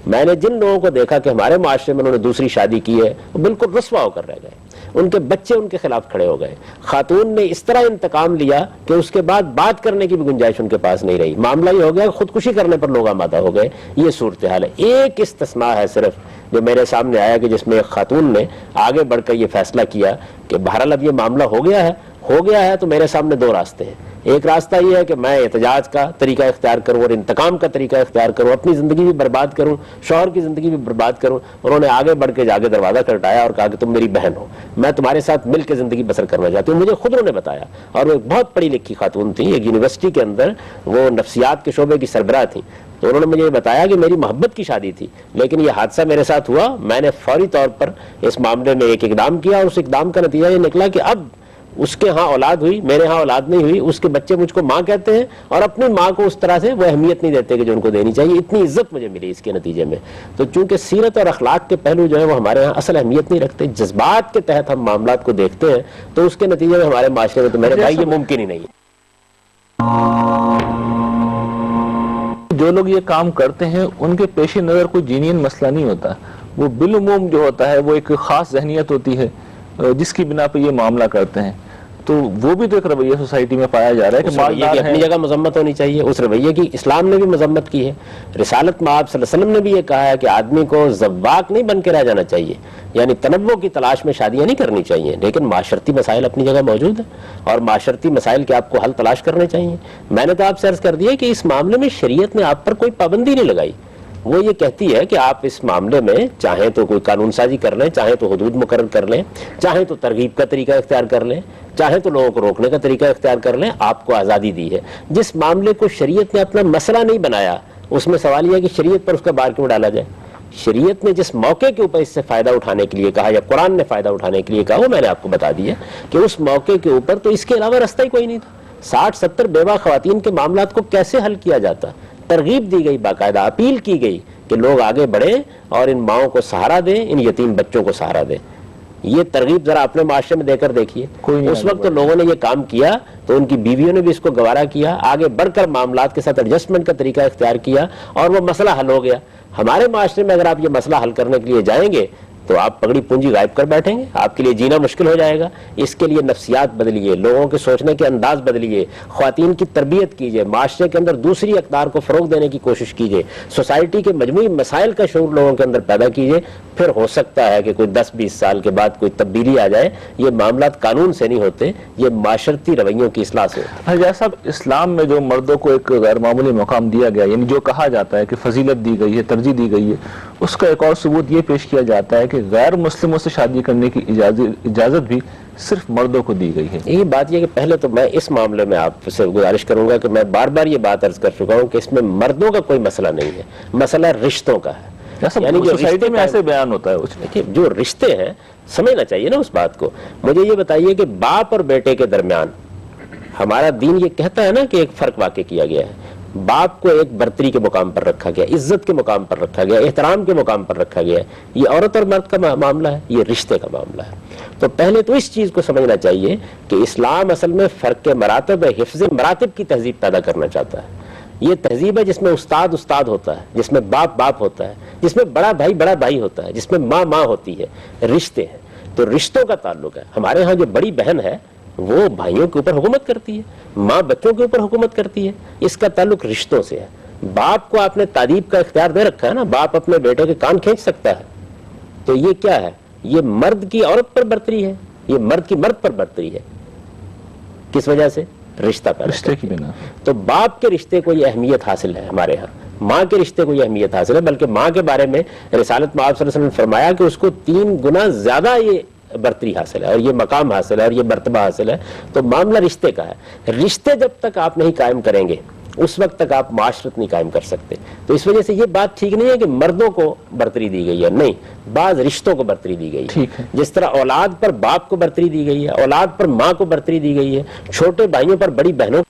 میں نے جن لوگوں کو دیکھا کہ ہمارے معاشرے میں انہوں نے دوسری شادی کی ہے وہ بالکل رسوا ہو کر رہ گئے، ان کے بچے ان کے خلاف کھڑے ہو گئے، خاتون نے اس طرح انتقام لیا کہ اس کے بعد بات کرنے کی بھی گنجائش ان کے پاس نہیں رہی، معاملہ یہ ہو گیا کہ خودکشی کرنے پر لوگ آمادہ ہو گئے۔ یہ صورتحال ہے۔ ایک استثناء ہے صرف جو میرے سامنے آیا کہ جس میں ایک خاتون نے آگے بڑھ کر یہ فیصلہ کیا کہ بہرحال اب یہ معاملہ ہو گیا ہے تو میرے سامنے دو راستے ہیں۔ ایک راستہ یہ ہے کہ میں احتجاج کا طریقہ اختیار کروں اور انتقام کا طریقہ اختیار کروں، اپنی زندگی بھی برباد کروں، شوہر کی زندگی بھی برباد کروں۔ انہوں نے آگے بڑھ کے جاگے دروازہ کھٹکھٹایا اور کہا کہ تم میری بہن ہو، میں تمہارے ساتھ مل کے زندگی بسر کرنا چاہتی ہوں۔ مجھے خود انہوں نے بتایا، اور وہ ایک بہت پڑھی لکھی خاتون تھی، ایک یونیورسٹی کے اندر وہ نفسیات کے شعبے کی سربراہ تھیں، تو انہوں نے مجھے بتایا کہ میری محبت کی شادی تھی لیکن یہ حادثہ میرے ساتھ ہوا، میں نے فوری طور پر اس معاملے میں ایک اقدام کیا اور اس اقدام کا نتیجہ یہ نکلا کہ اب اس کے ہاں اولاد ہوئی، میرے ہاں اولاد نہیں ہوئی، اس کے بچے مجھ کو ماں کہتے ہیں اور اپنی ماں کو اس طرح سے وہ اہمیت نہیں دیتے کہ جو ان کو دینی چاہیے۔ اتنی عزت مجھے ملی اس کے نتیجے میں۔ تو چونکہ سیرت اور اخلاق کے پہلو جو ہیں وہ ہمارے ہاں اصل اہمیت نہیں رکھتے، جذبات کے تحت ہم معاملات کو دیکھتے ہیں، تو اس کے نتیجے میں ہمارے معاشرے میں تو میرے بھائی یہ ممکن ہی نہیں ہے۔ جو لوگ یہ کام کرتے ہیں ان کے پیش نظر کوئی جینین مسئلہ نہیں ہوتا، وہ بالعموم جو ہوتا ہے وہ ایک خاص ذہنیت ہوتی ہے جس کی بنا پہ یہ معاملہ کرتے ہیں، تو وہ بھی تو ایک رویہ سوسائٹی میں پایا جا رہا ہے کہ رویے کی اپنی جگہ مذمت ہونی چاہیے، اس رویے کی اسلام نے بھی مذمت کی ہے۔ رسالت مآب صلی اللہ علیہ وسلم نے بھی یہ کہا ہے کہ آدمی کو ذواق نہیں بن کے رہ جانا چاہیے، یعنی تنوع کی تلاش میں شادیاں نہیں کرنی چاہیے، لیکن معاشرتی مسائل اپنی جگہ موجود ہیں اور معاشرتی مسائل کے آپ کو حل تلاش کرنے چاہیے۔ میں نے تو آپ سے عرض کر دیا کہ اس معاملے میں شریعت نے آپ پر کوئی پابندی نہیں لگائی، وہ یہ کہتی ہے کہ آپ اس معاملے میں چاہیں تو کوئی قانون سازی کر لیں، چاہیں تو حدود مقرر کر لیں، چاہیں تو ترغیب کا طریقہ اختیار کر لیں، چاہیں تو لوگوں کو روکنے کا طریقہ اختیار کر لیں، آپ کو آزادی دی ہے۔ جس معاملے کو شریعت نے اپنا مسئلہ نہیں بنایا اس میں سوال یہ ہے کہ شریعت پر اس کا بار کیوں ڈالا جائے؟ شریعت نے جس موقع کے اوپر اس سے فائدہ اٹھانے کے لیے کہا یا قرآن نے فائدہ اٹھانے کے لیے کہا وہ میں نے آپ کو بتا دیا کہ اس موقع کے اوپر تو اس کے علاوہ راستہ ہی کوئی نہیں تھا۔ 60-70 بیوہ خواتین کے معاملات کو کیسے حل کیا جاتا؟ ترغیب دی گئی، باقاعدہ اپیل کی گئی کہ لوگ آگے بڑھیں اور ان ماؤں کو سہارا دیں، ان یتیم بچوں کو سہارا دیں۔ یہ ترغیب ذرا اپنے معاشرے میں دے کر دیکھیے، اس وقت تو لوگوں نے یہ کام کیا تو ان کی بیویوں نے بھی اس کو گوارا کیا، آگے بڑھ کر معاملات کے ساتھ ایڈجسٹمنٹ کا طریقہ اختیار کیا اور وہ مسئلہ حل ہو گیا۔ ہمارے معاشرے میں اگر آپ یہ مسئلہ حل کرنے کے لیے جائیں گے تو آپ پگڑی پونجی غائب کر بیٹھیں گے، آپ کے لیے جینا مشکل ہو جائے گا۔ اس کے لیے نفسیات بدلیے، لوگوں کے سوچنے کے انداز بدلیے، خواتین کی تربیت کیجیے، معاشرے کے اندر دوسری اقدار کو فروغ دینے کی کوشش کیجیے، سوسائٹی کے مجموعی مسائل کا شعور لوگوں کے اندر پیدا کیجیے، پھر ہو سکتا ہے کہ کوئی 10-20 سال کے بعد کوئی تبدیلی آ جائے. یہ معاملات قانون سے نہیں ہوتے, یہ معاشرتی رویوں کی اصلاح سے ہوتے. حجاج صاحب, اسلام میں جو مردوں کو ایک غیر معمولی مقام دیا گیا, یعنی جو کہا جاتا ہے کہ فضیلت دی گئی ہے, ترجیح دی گئی ہے, اس کا ایک اور ثبوت یہ پیش کیا جاتا ہے کہ غیر مسلموں سے شادی کرنے کی اجازت بھی صرف مردوں کو دی گئی ہے. یہ بات یہ کہ پہلے تو میں اس معاملے میں آپ سے گزارش کروں گا کہ میں بار بار یہ بات عرض کر چکا ہوں کہ اس میں مردوں کا کوئی مسئلہ نہیں ہے, مسئلہ رشتوں کا ہے. یعنی سوسائٹی میں ایسے بیان ہوتا ہے. دیکھیے, جو رشتے ہیں سمجھنا چاہیے نا اس بات کو. مجھے یہ بتائیے کہ باپ اور بیٹے کے درمیان ہمارا دین یہ کہتا ہے نا کہ ایک فرق واقع کیا گیا ہے. باپ کو ایک برتری کے مقام پر رکھا گیا, عزت کے مقام پر رکھا گیا, احترام کے مقام پر رکھا گیا. یہ عورت اور مرد کا معاملہ ہے, یہ رشتے کا معاملہ ہے. تو پہلے تو اس چیز کو سمجھنا چاہیے کہ اسلام اصل میں فرق مراتب ہے, حفظ مراتب کی تہذیب پیدا کرنا چاہتا ہے. یہ تہذیب ہے جس میں استاد استاد ہوتا ہے, جس میں باپ باپ ہوتا ہے, جس میں بڑا بھائی ہوتا ہے, جس میں ماں ہوتی ہے. رشتے ہیں تو رشتوں کا تعلق ہے. ہمارے ہاں جو بڑی بہن ہے وہ بھائیوں کے اوپر حکومت کرتی ہے, ماں بچوں کے اوپر حکومت کرتی ہے. اس کا تعلق رشتوں سے ہے. باپ کو آپ نے تعریف کا اختیار دے رکھا ہے نا, باپ اپنے بیٹے کے کان کھینچ سکتا ہے. تو یہ کیا ہے؟ یہ مرد کی عورت پر برتری ہے, یہ مرد کی مرد پر برتری ہے. کس وجہ سے؟ رشتہ پر, رشتے کی بنا. تو باپ کے رشتے کو یہ اہمیت حاصل ہے ہمارے ہاں, ماں کے رشتے کو یہ اہمیت حاصل ہے. بلکہ ماں کے بارے میں رسالت میں آپ صلی اللہ علیہ وسلم نے فرمایا کہ اس کو 3 گنا زیادہ یہ برتری حاصل ہے اور یہ مقام حاصل ہے اور یہ مرتبہ حاصل ہے. تو معاملہ رشتے کا ہے. رشتے جب تک آپ نہیں قائم کریں گے اس وقت تک آپ معاشرت نہیں قائم کر سکتے. تو اس وجہ سے یہ بات ٹھیک نہیں ہے کہ مردوں کو برتری دی گئی ہے, نہیں, بعض رشتوں کو برتری دی گئی ہے. جس طرح اولاد پر باپ کو برتری دی گئی ہے, اولاد پر ماں کو برتری دی گئی ہے, چھوٹے بھائیوں پر بڑی بہنوں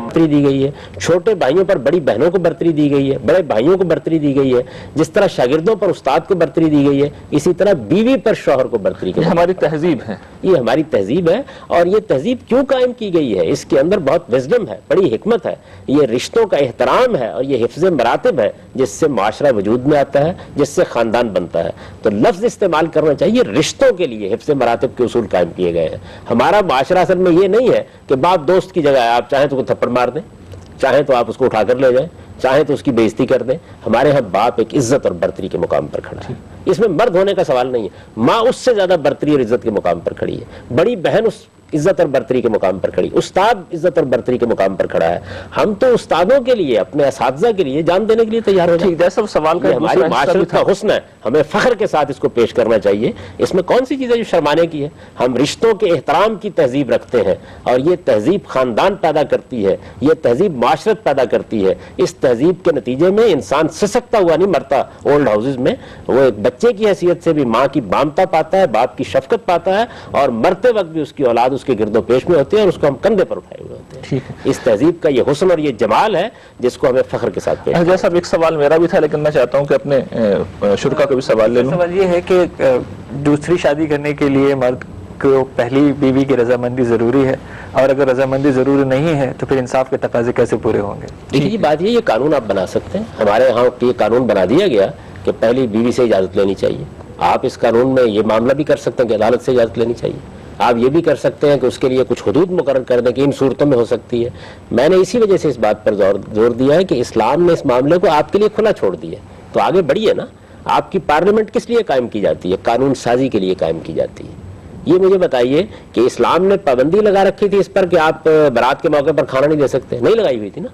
برتری دی گئی ہے, چھوٹے بھائیوں پر بڑی بہنوں کو برتری دی گئی ہے, بڑے بھائیوں کو برتری دی گئی ہے. جس طرح شاگردوں پر استاد کو برتری دی گئی ہے, اسی طرح بیوی پر شوہر کو برتری کی. ہماری تہذیب ہے, یہ ہماری تہذیب ہے. اور یہ تہذیب کیوں قائم کی گئی ہے؟ اس کے اندر بہت وزڈم ہے, بڑی حکمت ہے. یہ رشتوں کا احترام ہے اور یہ حفظ مراتب ہے جس سے معاشرہ وجود میں آتا ہے, جس سے خاندان بنتا ہے. تو لفظ استعمال کرنا چاہیے, رشتوں کے لیے حفظ مراتب کے اصول قائم کیے گئے ہیں. ہمارا معاشرہ اصل میں یہ نہیں ہے کہ باپ دوست کی جگہ ہے, آپ چاہیں تو تھپڑ مار دیں, چاہیں تو آپ اس کو اٹھا کر لے جائیں, چاہیں تو اس کی بےزتی کر دیں. ہمارے ہاں باپ ایک عزت اور برتری کے مقام پر کھڑا ہے. اس میں مرد ہونے کا سوال نہیں ہے. ماں اس سے زیادہ برتری اور عزت کے مقام پر کھڑی ہے, بڑی بہن اس عزت اور برتری کے مقام پر کھڑی, استاد عزت اور برتری کے مقام پر کھڑا ہے. ہم تو استادوں کے لیے, اپنے اساتذہ کے لیے جان دینے کے لیے تیار ہو جائیں. جیسا سوال کا ہماری معاشرت کا حسن ہے, ہمیں فخر کے ساتھ اس کو پیش کرنا چاہیے. اس میں کون سی چیز ہے جو شرمانے کی ہے؟ ہم رشتوں کے احترام کی تہذیب رکھتے ہیں اور یہ تہذیب خاندان پیدا کرتی ہے, یہ تہذیب معاشرت پیدا کرتی ہے. اس تہذیب کے نتیجے میں انسان سسکتا ہوا نہیں مرتا. اولڈ ہاؤسز میں وہ ایک بچے کی حیثیت سے بھی ماں کی مامتا پاتا ہے, باپ کی شفقت پاتا ہے, اور مرتے وقت بھی اس کی اولاد اس کے گرد و پیش میں ہوتی ہے اور اس کو ہم کندھے پر اٹھائے ہوئے ہوتے ہیں. اس تہذیب کا یہ حسن اور یہ جمال ہے جس کو ہمیں فخر کے ساتھ پیش کرنا. جیسا ایک سوال میرا بھی تھا, لیکن میں چاہتا ہوں کہ اپنے شرکا کا بھی سوال لے لوں. سوال یہ ہے کہ دوسری شادی کرنے کے لیے مرد کو پہلی بیوی کی رضامندی ضروری ہے, اور اگر رضامندی ضروری نہیں ہے تو پھر انصاف کے تقاضے کیسے پورے ہوں گے؟ دیکھیے بات یہ قانون آپ بنا سکتے ہیں. ہمارے یہاں یہ قانون بنا دیا گیا کہ پہلی بیوی سے اجازت لینی چاہیے. آپ اس قانون میں یہ معاملہ بھی کر سکتے ہیں کہ عدالت سے اجازت لینی چاہیے. آپ یہ بھی کر سکتے ہیں کہ اس کے لیے کچھ حدود مقرر کر دیں کہ ان صورتوں میں ہو سکتی ہے. میں نے اسی وجہ سے اس بات پر زور دیا ہے کہ اسلام نے اس معاملے کو آپ کے لیے کھلا چھوڑ دیا, تو آگے بڑھیے نا. آپ کی پارلیمنٹ کس لیے قائم کی جاتی ہے؟ قانون سازی کے لیے قائم کی جاتی ہے. یہ مجھے بتائیے کہ اسلام نے پابندی لگا رکھی تھی اس پر کہ آپ برات کے موقع پر کھانا نہیں دے سکتے؟ نہیں لگائی ہوئی تھی نا.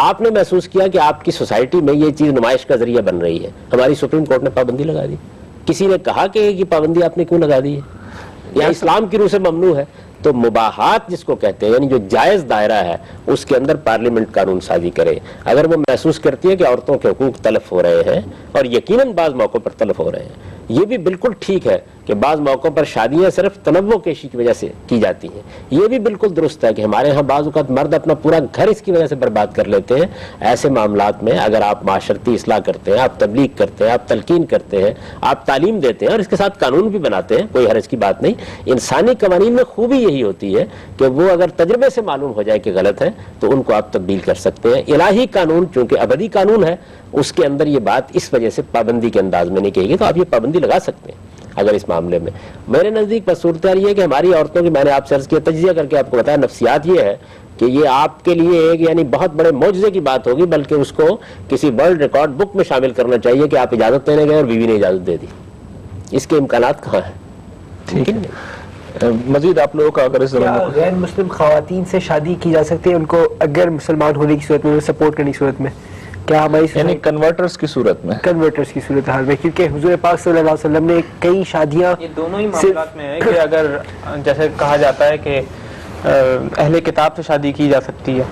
آپ نے محسوس کیا کہ آپ کی سوسائٹی میں یہ چیز نمائش کا ذریعہ بن رہی ہے, ہماری سپریم کورٹ نے پابندی لگا دی. کسی نے کہا کہ یہ پابندی آپ نے کیوں لگا دی ہے؟ یا اسلام کی روح سے ممنوع ہے؟ تو مباحات جس کو کہتے ہیں, یعنی جو جائز دائرہ ہے, اس کے اندر پارلیمنٹ قانون سازی کرے. اگر وہ محسوس کرتی ہے کہ عورتوں کے حقوق تلف ہو رہے ہیں, اور یقیناً بعض موقعوں پر تلف ہو رہے ہیں, یہ بھی بالکل ٹھیک ہے کہ بعض موقعوں پر شادیاں صرف تنوع کیشی کی وجہ سے کی جاتی ہیں. یہ بھی بالکل درست ہے کہ ہمارے ہاں بعض اوقات مرد اپنا پورا گھر اس کی وجہ سے برباد کر لیتے ہیں. ایسے معاملات میں اگر آپ معاشرتی اصلاح کرتے ہیں, آپ تبلیغ کرتے ہیں, آپ تلقین کرتے ہیں, آپ تعلیم دیتے ہیں اور اس کے ساتھ قانون بھی بناتے ہیں, کوئی حرج کی بات نہیں. انسانی قوانین میں خوبی یہی ہوتی ہے کہ وہ اگر تجربے سے معلوم ہو جائے کہ غلط ہے تو ان کو آپ تبدیل کر سکتے ہیں. الہی قانون چونکہ ابدی قانون ہے, اس کے اندر یہ بات اس وجہ سے پابندی کے انداز میں نہیں کہی گئی, تو آپ یہ پابندی لگا سکتے ہیں. اگر اس معاملے میں میرے نزدیک بس صورتحال یہ ہے کہ ہماری عورتوں کی، میں نے آپ سے عرض کیا، تجزیہ کر کے آپ کو بتایا، نفسیات یہ ہے کہ یہ آپ کے لیے ایک یعنی بہت بڑے معجزے کی بات ہوگی، بلکہ اس کو کسی ورلڈ ریکارڈ بک میں شامل کرنا چاہیے کہ آپ اجازت دینے گئے اور بیوی نے اجازت دے دی. اس کے امکانات کہاں ہیں؟ ٹھیک ہے. مزید آپ لوگوں کا اگر اس زمانے کیا غیر مسلم خواتین سے شادی کی جا سکتی ہے ان کو اگر مسلمان ہونے کی صورت میں، سپورٹ کرنے کی صورت میں؟ کیا ہماری یعنی کنورٹرز کی صورت میں، کنورٹرز کی صورت حال میں؟ کیونکہ حضور پاک صلی اللہ علیہ وسلم نے کئی شادیاں یہ دونوں ہی معاملات میں ہے کہ اگر جیسے کہا جاتا ہے کہ اہل کتاب سے شادی کی جا سکتی ہے،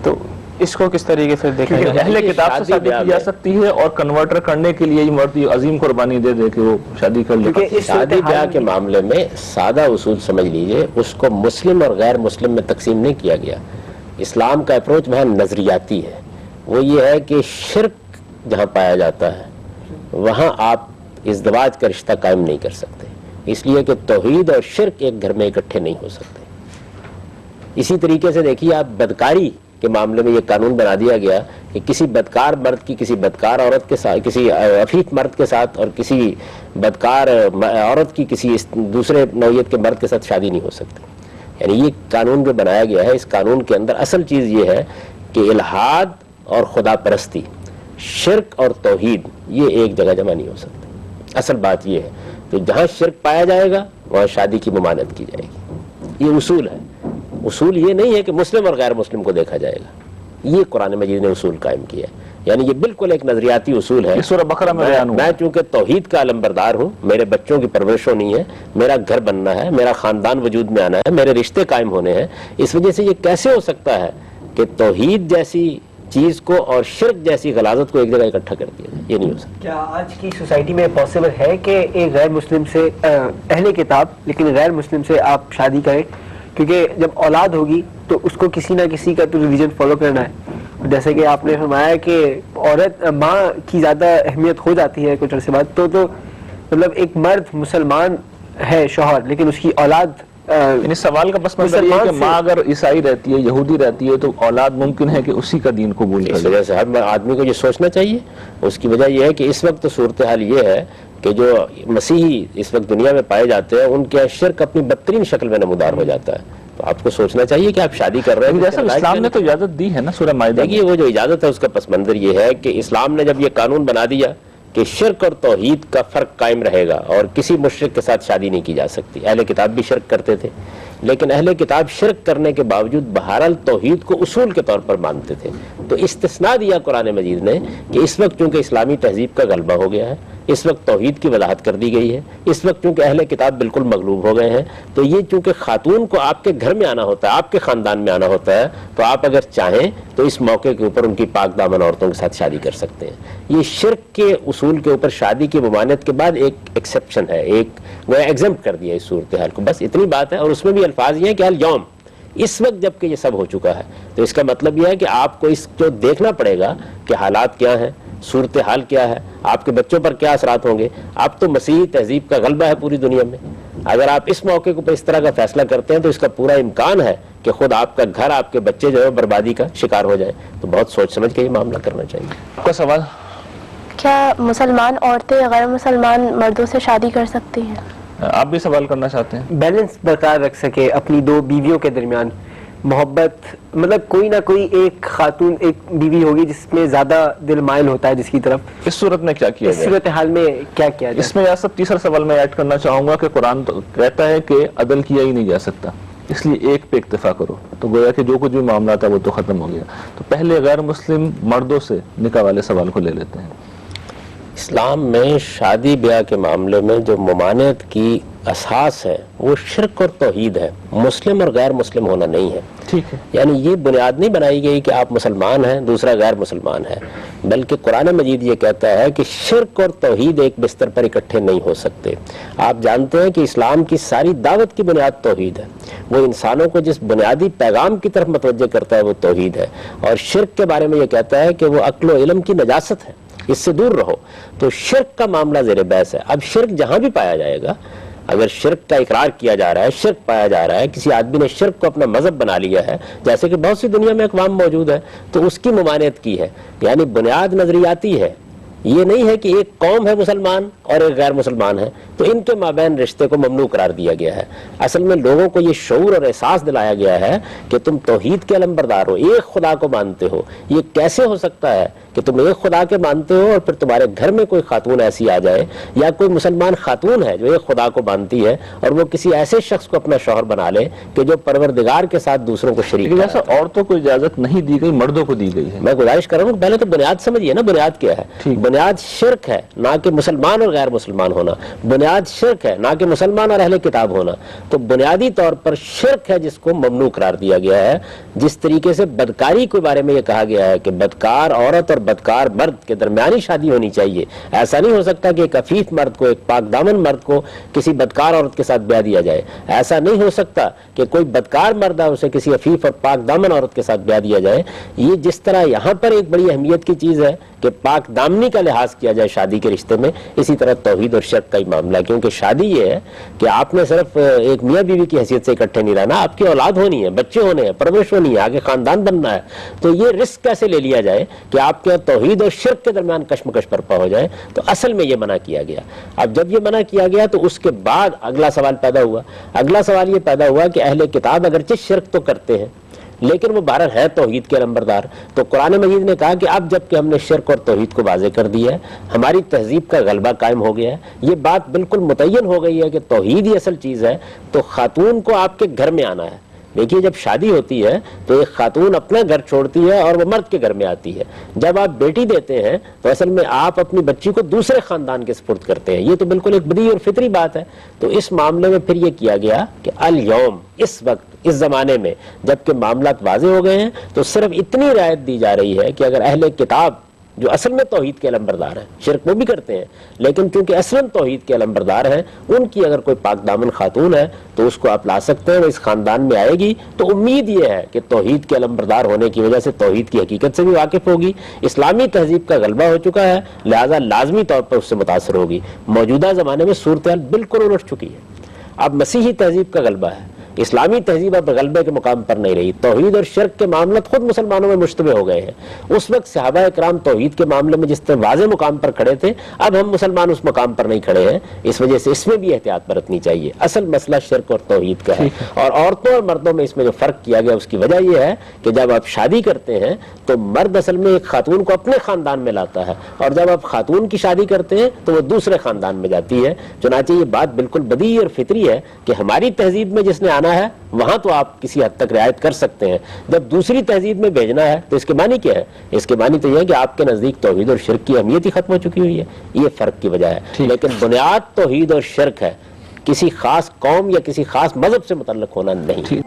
تو اس کو کس طریقے سے دیکھیں گے؟ اہل کتاب سے شادی کی جا سکتی ہے اور کنورٹر کرنے کے لیے یہ مرد عظیم قربانی دے دے کہ وہ شادی کر لے. کیونکہ اس شادی بیاہ کے معاملے میں سادہ اصول سمجھ لیجئے، اس کو مسلم اور غیر مسلم میں تقسیم نہیں کیا گیا. اسلام کا اپروچ وہاں نظریاتی ہے. وہ یہ ہے کہ شرک جہاں پایا جاتا ہے وہاں آپ ازدواج کا رشتہ قائم نہیں کر سکتے، اس لیے کہ توحید اور شرک ایک گھر میں اکٹھے نہیں ہو سکتے. اسی طریقے سے دیکھیے آپ بدکاری کے معاملے میں یہ قانون بنا دیا گیا کہ کسی بدکار مرد کی کسی بدکار عورت کے ساتھ، کسی عفیف مرد کے ساتھ، اور کسی بدکار عورت کی کسی دوسرے نوعیت کے مرد کے ساتھ شادی نہیں ہو سکتی. یعنی یہ قانون جو بنایا گیا ہے، اس قانون کے اندر اصل چیز یہ ہے کہ الحاد اور خدا پرستی، شرک اور توحید، یہ ایک جگہ جمع نہیں ہو سکتے. اصل بات یہ ہے کہ جہاں شرک پایا جائے گا وہاں شادی کی ممانعت کی جائے گی. یہ اصول ہے. اصول یہ نہیں ہے کہ مسلم اور غیر مسلم کو دیکھا جائے گا، یہ قرآن مجید نے اصول قائم کیا ہے. یعنی یہ بالکل ایک نظریاتی اصول ہے. سورہ بقرہ میں بیان ہوا. میں چونکہ توحید کا علمبردار ہوں، میرے بچوں کی پرورش ہونی ہے، میرا گھر بننا ہے، میرا خاندان وجود میں آنا ہے، میرے رشتے قائم ہونے ہیں، اس وجہ سے یہ کیسے ہو سکتا ہے کہ توحید جیسی چیز کو اور شرک جیسی غلاظت کو ایک جگہ اکٹھا کر دیا جائے؟ یہ نہیں ہو سکتا. کیا آج کی سوسائٹی میں پاسبل ہے کہ ایک غیر مسلم سے، اہل کتاب لیکن غیر مسلم سے آپ شادی کریں؟ کیونکہ جب اولاد ہوگی تو اس کو کسی نہ کسی کا تو ریلیجن فالو کرنا ہے. جیسے کہ آپ نے فرمایا کہ عورت ماں کی زیادہ اہمیت ہو جاتی ہے کچھ عرصے بعد، تو مطلب ایک مرد مسلمان ہے شوہر لیکن اس کی اولاد، یعنی سوال کا پس منظر یہ ہے کہ ماں اگر عیسائی رہتی ہے، یہودی رہتی ہے، تو اولاد ممکن ہے کہ اسی کا دین قبول کر اس لے. وجہ سے ہر آدمی کو یہ سوچنا چاہیے. اس کی وجہ یہ ہے کہ اس وقت صورتحال یہ ہے کہ جو مسیحی اس وقت دنیا میں پائے جاتے ہیں ان کے شرک اپنی بدترین شکل میں نمودار ہو جاتا ہے. تو آپ کو سوچنا چاہیے کہ آپ شادی کر رہے ہیں. جیسا اسلام نے تو اجازت دی ہے نا سورہ مائدہ. دیکھیے وہ جو اجازت ہے اس کا پس منظر یہ ہے کہ اسلام نے جب یہ قانون بنا دیا کہ شرک اور توحید کا فرق قائم رہے گا اور کسی مشرک کے ساتھ شادی نہیں کی جا سکتی. اہل کتاب بھی شرک کرتے تھے، لیکن اہل کتاب شرک کرنے کے باوجود بہرحال توحید کو اصول کے طور پر مانتے تھے. تو استثناء دیا قرآن مجید نے کہ اس وقت چونکہ اسلامی تہذیب کا غلبہ ہو گیا ہے، اس وقت توحید کی وضاحت کر دی گئی ہے، اس وقت چونکہ اہل کتاب بالکل مغلوب ہو گئے ہیں، تو یہ چونکہ خاتون کو آپ کے گھر میں آنا ہوتا ہے، آپ کے خاندان میں آنا ہوتا ہے، تو آپ اگر چاہیں تو اس موقع کے اوپر ان کی پاک دامن عورتوں کے ساتھ شادی کر سکتے ہیں. یہ شرک کے اصول کے اوپر شادی کی ممانعت کے بعد ایک ایکسیپشن ہے، ایک وہ ایگزمپٹ کر دیا اس صورتحال کو. بس اتنی بات ہے. اور اس میں بھی الفاظ یہ ہیں کہ اليوم، اس وقت جب کہ یہ سب ہو چکا ہے، تو اس کا مطلب یہ ہے کہ آپ کو اس کو دیکھنا پڑے گا کہ حالات کیا ہیں، صورتحال کیا ہے، آپ کے بچوں پر کیا اثرات ہوں گے. اب تو مسیحی تہذیب کا غلبہ ہے پوری دنیا میں. اگر آپ اس موقع کو اس طرح کا فیصلہ کرتے ہیں تو اس کا پورا امکان ہے کہ خود آپ کا گھر، آپ کے بچے جو ہے بربادی کا شکار ہو جائے. تو بہت سوچ سمجھ کے یہ معاملہ کرنا چاہیے. آپ کا سوال؟ کیا مسلمان عورتیں غیر مسلمان مردوں سے شادی کر سکتی ہیں؟ آپ بھی سوال کرنا چاہتے ہیں؟ بیلنس برقرار رکھ سکے اپنی دو بیویوں کے درمیان، محبت، مطلب کوئی نہ کوئی ایک خاتون، ایک بیوی ہوگی جس میں زیادہ دل مائل ہوتا ہے جس کی طرف. اس صورت میں کیا کیا اس جائے؟ صورتحال میں کیا کیا جائے؟ اس میں سب تیسرا سوال میں ایڈ کرنا چاہوں گا کہ قرآن تو کہتا ہے کہ عدل کیا ہی نہیں جا سکتا، اس لیے ایک پہ اکتفا کرو. تو گویا کہ جو کچھ بھی معاملہ تھا وہ تو ختم ہو گیا. تو پہلے غیر مسلم مردوں سے نکاح والے سوال کو لے لیتے ہیں. اسلام میں شادی بیاہ کے معاملے میں جو ممانعت کی اساس ہے وہ شرک اور توحید ہے، مسلم اور غیر مسلم ہونا نہیں ہے. ٹھیک ہے. یعنی یہ بنیاد نہیں بنائی گئی کہ آپ مسلمان ہیں دوسرا غیر مسلمان ہے، بلکہ قرآن مجید یہ کہتا ہے کہ شرک اور توحید ایک بستر پر اکٹھے نہیں ہو سکتے. آپ جانتے ہیں کہ اسلام کی ساری دعوت کی بنیاد توحید ہے. وہ انسانوں کو جس بنیادی پیغام کی طرف متوجہ کرتا ہے وہ توحید ہے. اور شرک کے بارے میں یہ کہتا ہے کہ وہ عقل و علم کی نجاست ہے، اس سے دور رہو. تو شرک کا معاملہ زیر بحث ہے. اب شرک جہاں بھی پایا جائے گا، اگر شرک کا اقرار کیا جا رہا ہے، شرک پایا جا رہا ہے، کسی آدمی نے شرک کو اپنا مذہب بنا لیا ہے، جیسے کہ بہت سی دنیا میں اقوام موجود ہے، تو اس کی ممانعت کی ہے. یعنی بنیاد نظریاتی ہے یہ نہیں ہے کہ ایک قوم ہے مسلمان اور ایک غیر مسلمان ہے تو ان کے مابین رشتے کو ممنوع قرار دیا گیا ہے. اصل میں لوگوں کو یہ شعور اور احساس دلایا گیا ہے کہ تم توحید کے علمبردار ہو, ایک خدا کو مانتے ہو. یہ کیسے ہو سکتا ہے کہ تم ایک خدا کے مانتے ہو اور پھر تمہارے گھر میں کوئی خاتون ایسی آ جائے یا کوئی مسلمان خاتون ہے جو ایک خدا کو مانتی ہے اور وہ کسی ایسے شخص کو اپنا شوہر بنا لے کہ جو پروردگار کے ساتھ دوسروں کو شریک جیسا عورتوں کو اجازت نہیں دی گئی, مردوں کو دی گئی ہے. میں گزارش کر رہا ہوں پہلے تو بنیاد سمجھیے نا, بنیاد کیا ہے؟ بنیاد شرک ہے, نہ کہ مسلمان اور غیر مسلمان ہونا. بنیاد شرک ہے, نہ کہ مسلمان اور اہل کتاب ہونا. تو بنیادی طور پر شرک ہے جس کو ممنوع قرار دیا گیا ہے. جس طریقے سے بدکاری کے بارے میں یہ کہا گیا ہے کہ بدکار عورت اور بدکار مرد کے درمیانی شادی ہونی چاہیے, ایسا نہیں ہو سکتا کہ ایک عفیف مرد کو, ایک پاک دامن مرد کو کسی بدکار عورت کے ساتھ بیاہ دیا جائے. ایسا نہیں ہو سکتا کہ کوئی بدکار مرد ہے اسے کسی عفیف اور پاک دامن عورت کے ساتھ بیاہ دیا جائے. یہ جس طرح یہاں پر ایک بڑی اہمیت کی چیز ہے کہ پاک دامنی کا لحاظ کیا جائے شادی کے رشتے میں, اسی طرح توحید اور شرک کا ہی معاملہ ہے. کیونکہ شادی یہ ہے کہ آپ نے صرف ایک میاں بیوی کی حیثیت سے اکٹھے نہیں رہنا, آپ کی اولاد ہونی ہے, بچے ہونے ہیں, پرورش ہونی ہے, آگے خاندان بننا ہے. تو یہ رسک کیسے لے لیا جائے کہ آپ کے توحید اور شرک کے درمیان کشمکش برپا ہو جائے؟ تو اصل میں یہ منع کیا گیا. اب جب یہ منع کیا گیا تو اس کے بعد اگلا سوال پیدا ہوا. اگلا سوال یہ پیدا ہوا کہ اہل کتاب اگرچہ شرک تو کرتے ہیں لیکن وہ بہرحال ہے توحید کے علمبردار. تو قرآن مجید نے کہا کہ اب جب کہ ہم نے شرک اور توحید کو واضح کر دیا ہے, ہماری تہذیب کا غلبہ قائم ہو گیا ہے, یہ بات بالکل متعین ہو گئی ہے کہ توحید ہی اصل چیز ہے, تو خاتون کو آپ کے گھر میں آنا ہے. دیکھیے جب شادی ہوتی ہے تو ایک خاتون اپنا گھر چھوڑتی ہے اور وہ مرد کے گھر میں آتی ہے. جب آپ بیٹی دیتے ہیں تو اصل میں آپ اپنی بچی کو دوسرے خاندان کے سپرد کرتے ہیں. یہ تو بالکل ایک بدیہی اور فطری بات ہے. تو اس معاملے میں پھر یہ کیا گیا کہ الیوم, اس وقت, اس زمانے میں جب کہ معاملات واضح ہو گئے ہیں تو صرف اتنی رعایت دی جا رہی ہے کہ اگر اہل کتاب جو اصل میں توحید کے علمبردار ہیں, شرک وہ بھی کرتے ہیں لیکن چونکہ اصلاً توحید کے علمبردار ہیں, ان کی اگر کوئی پاک دامن خاتون ہے تو اس کو آپ لا سکتے ہیں, وہ اس خاندان میں آئے گی. تو امید یہ ہے کہ توحید کے علمبردار ہونے کی وجہ سے توحید کی حقیقت سے بھی واقف ہوگی, اسلامی تہذیب کا غلبہ ہو چکا ہے, لہذا لازمی طور پر اس سے متاثر ہوگی. موجودہ زمانے میں صورتحال بالکل الٹ چکی ہے. اب مسیحی تہذیب کا غلبہ ہے, اسلامی تہذیب اب غلبے کے مقام پر نہیں رہی. توحید اور شرک کے معاملات خود مسلمانوں میں مشتبہ ہو گئے ہیں. اس وقت صحابہ اکرام توحید کے معاملے میں جس طرح واضح مقام پر کھڑے تھے, اب ہم مسلمان اس مقام پر نہیں کھڑے ہیں. اس وجہ سے اس میں بھی احتیاط برتنی چاہیے. اصل مسئلہ شرک اور توحید کا ہے, اور عورتوں اور مردوں میں اس میں جو فرق کیا گیا اس کی وجہ یہ ہے کہ جب آپ شادی کرتے ہیں تو مرد اصل میں ایک خاتون کو اپنے خاندان میں لاتا ہے, اور جب آپ خاتون کی شادی کرتے ہیں تو وہ دوسرے خاندان میں جاتی ہے. چنانچہ یہ بات بالکل بدیہی اور فطری ہے کہ ہماری تہذیب میں جس نے آنا ہے وہاں تو آپ کسی حد تک رعایت کر سکتے ہیں, جب دوسری تہذیب میں بھیجنا ہے تو اس کے معنی کیا ہے؟ اس کے معنی تو یہ ہے کہ آپ کے نزدیک توحید اور شرک کی اہمیت ہی ختم ہو چکی ہوئی ہے. یہ فرق کی وجہ ہے. لیکن بنیاد توحید اور شرک ہے, کسی خاص قوم یا کسی خاص مذہب سے متعلق ہونا نہیں.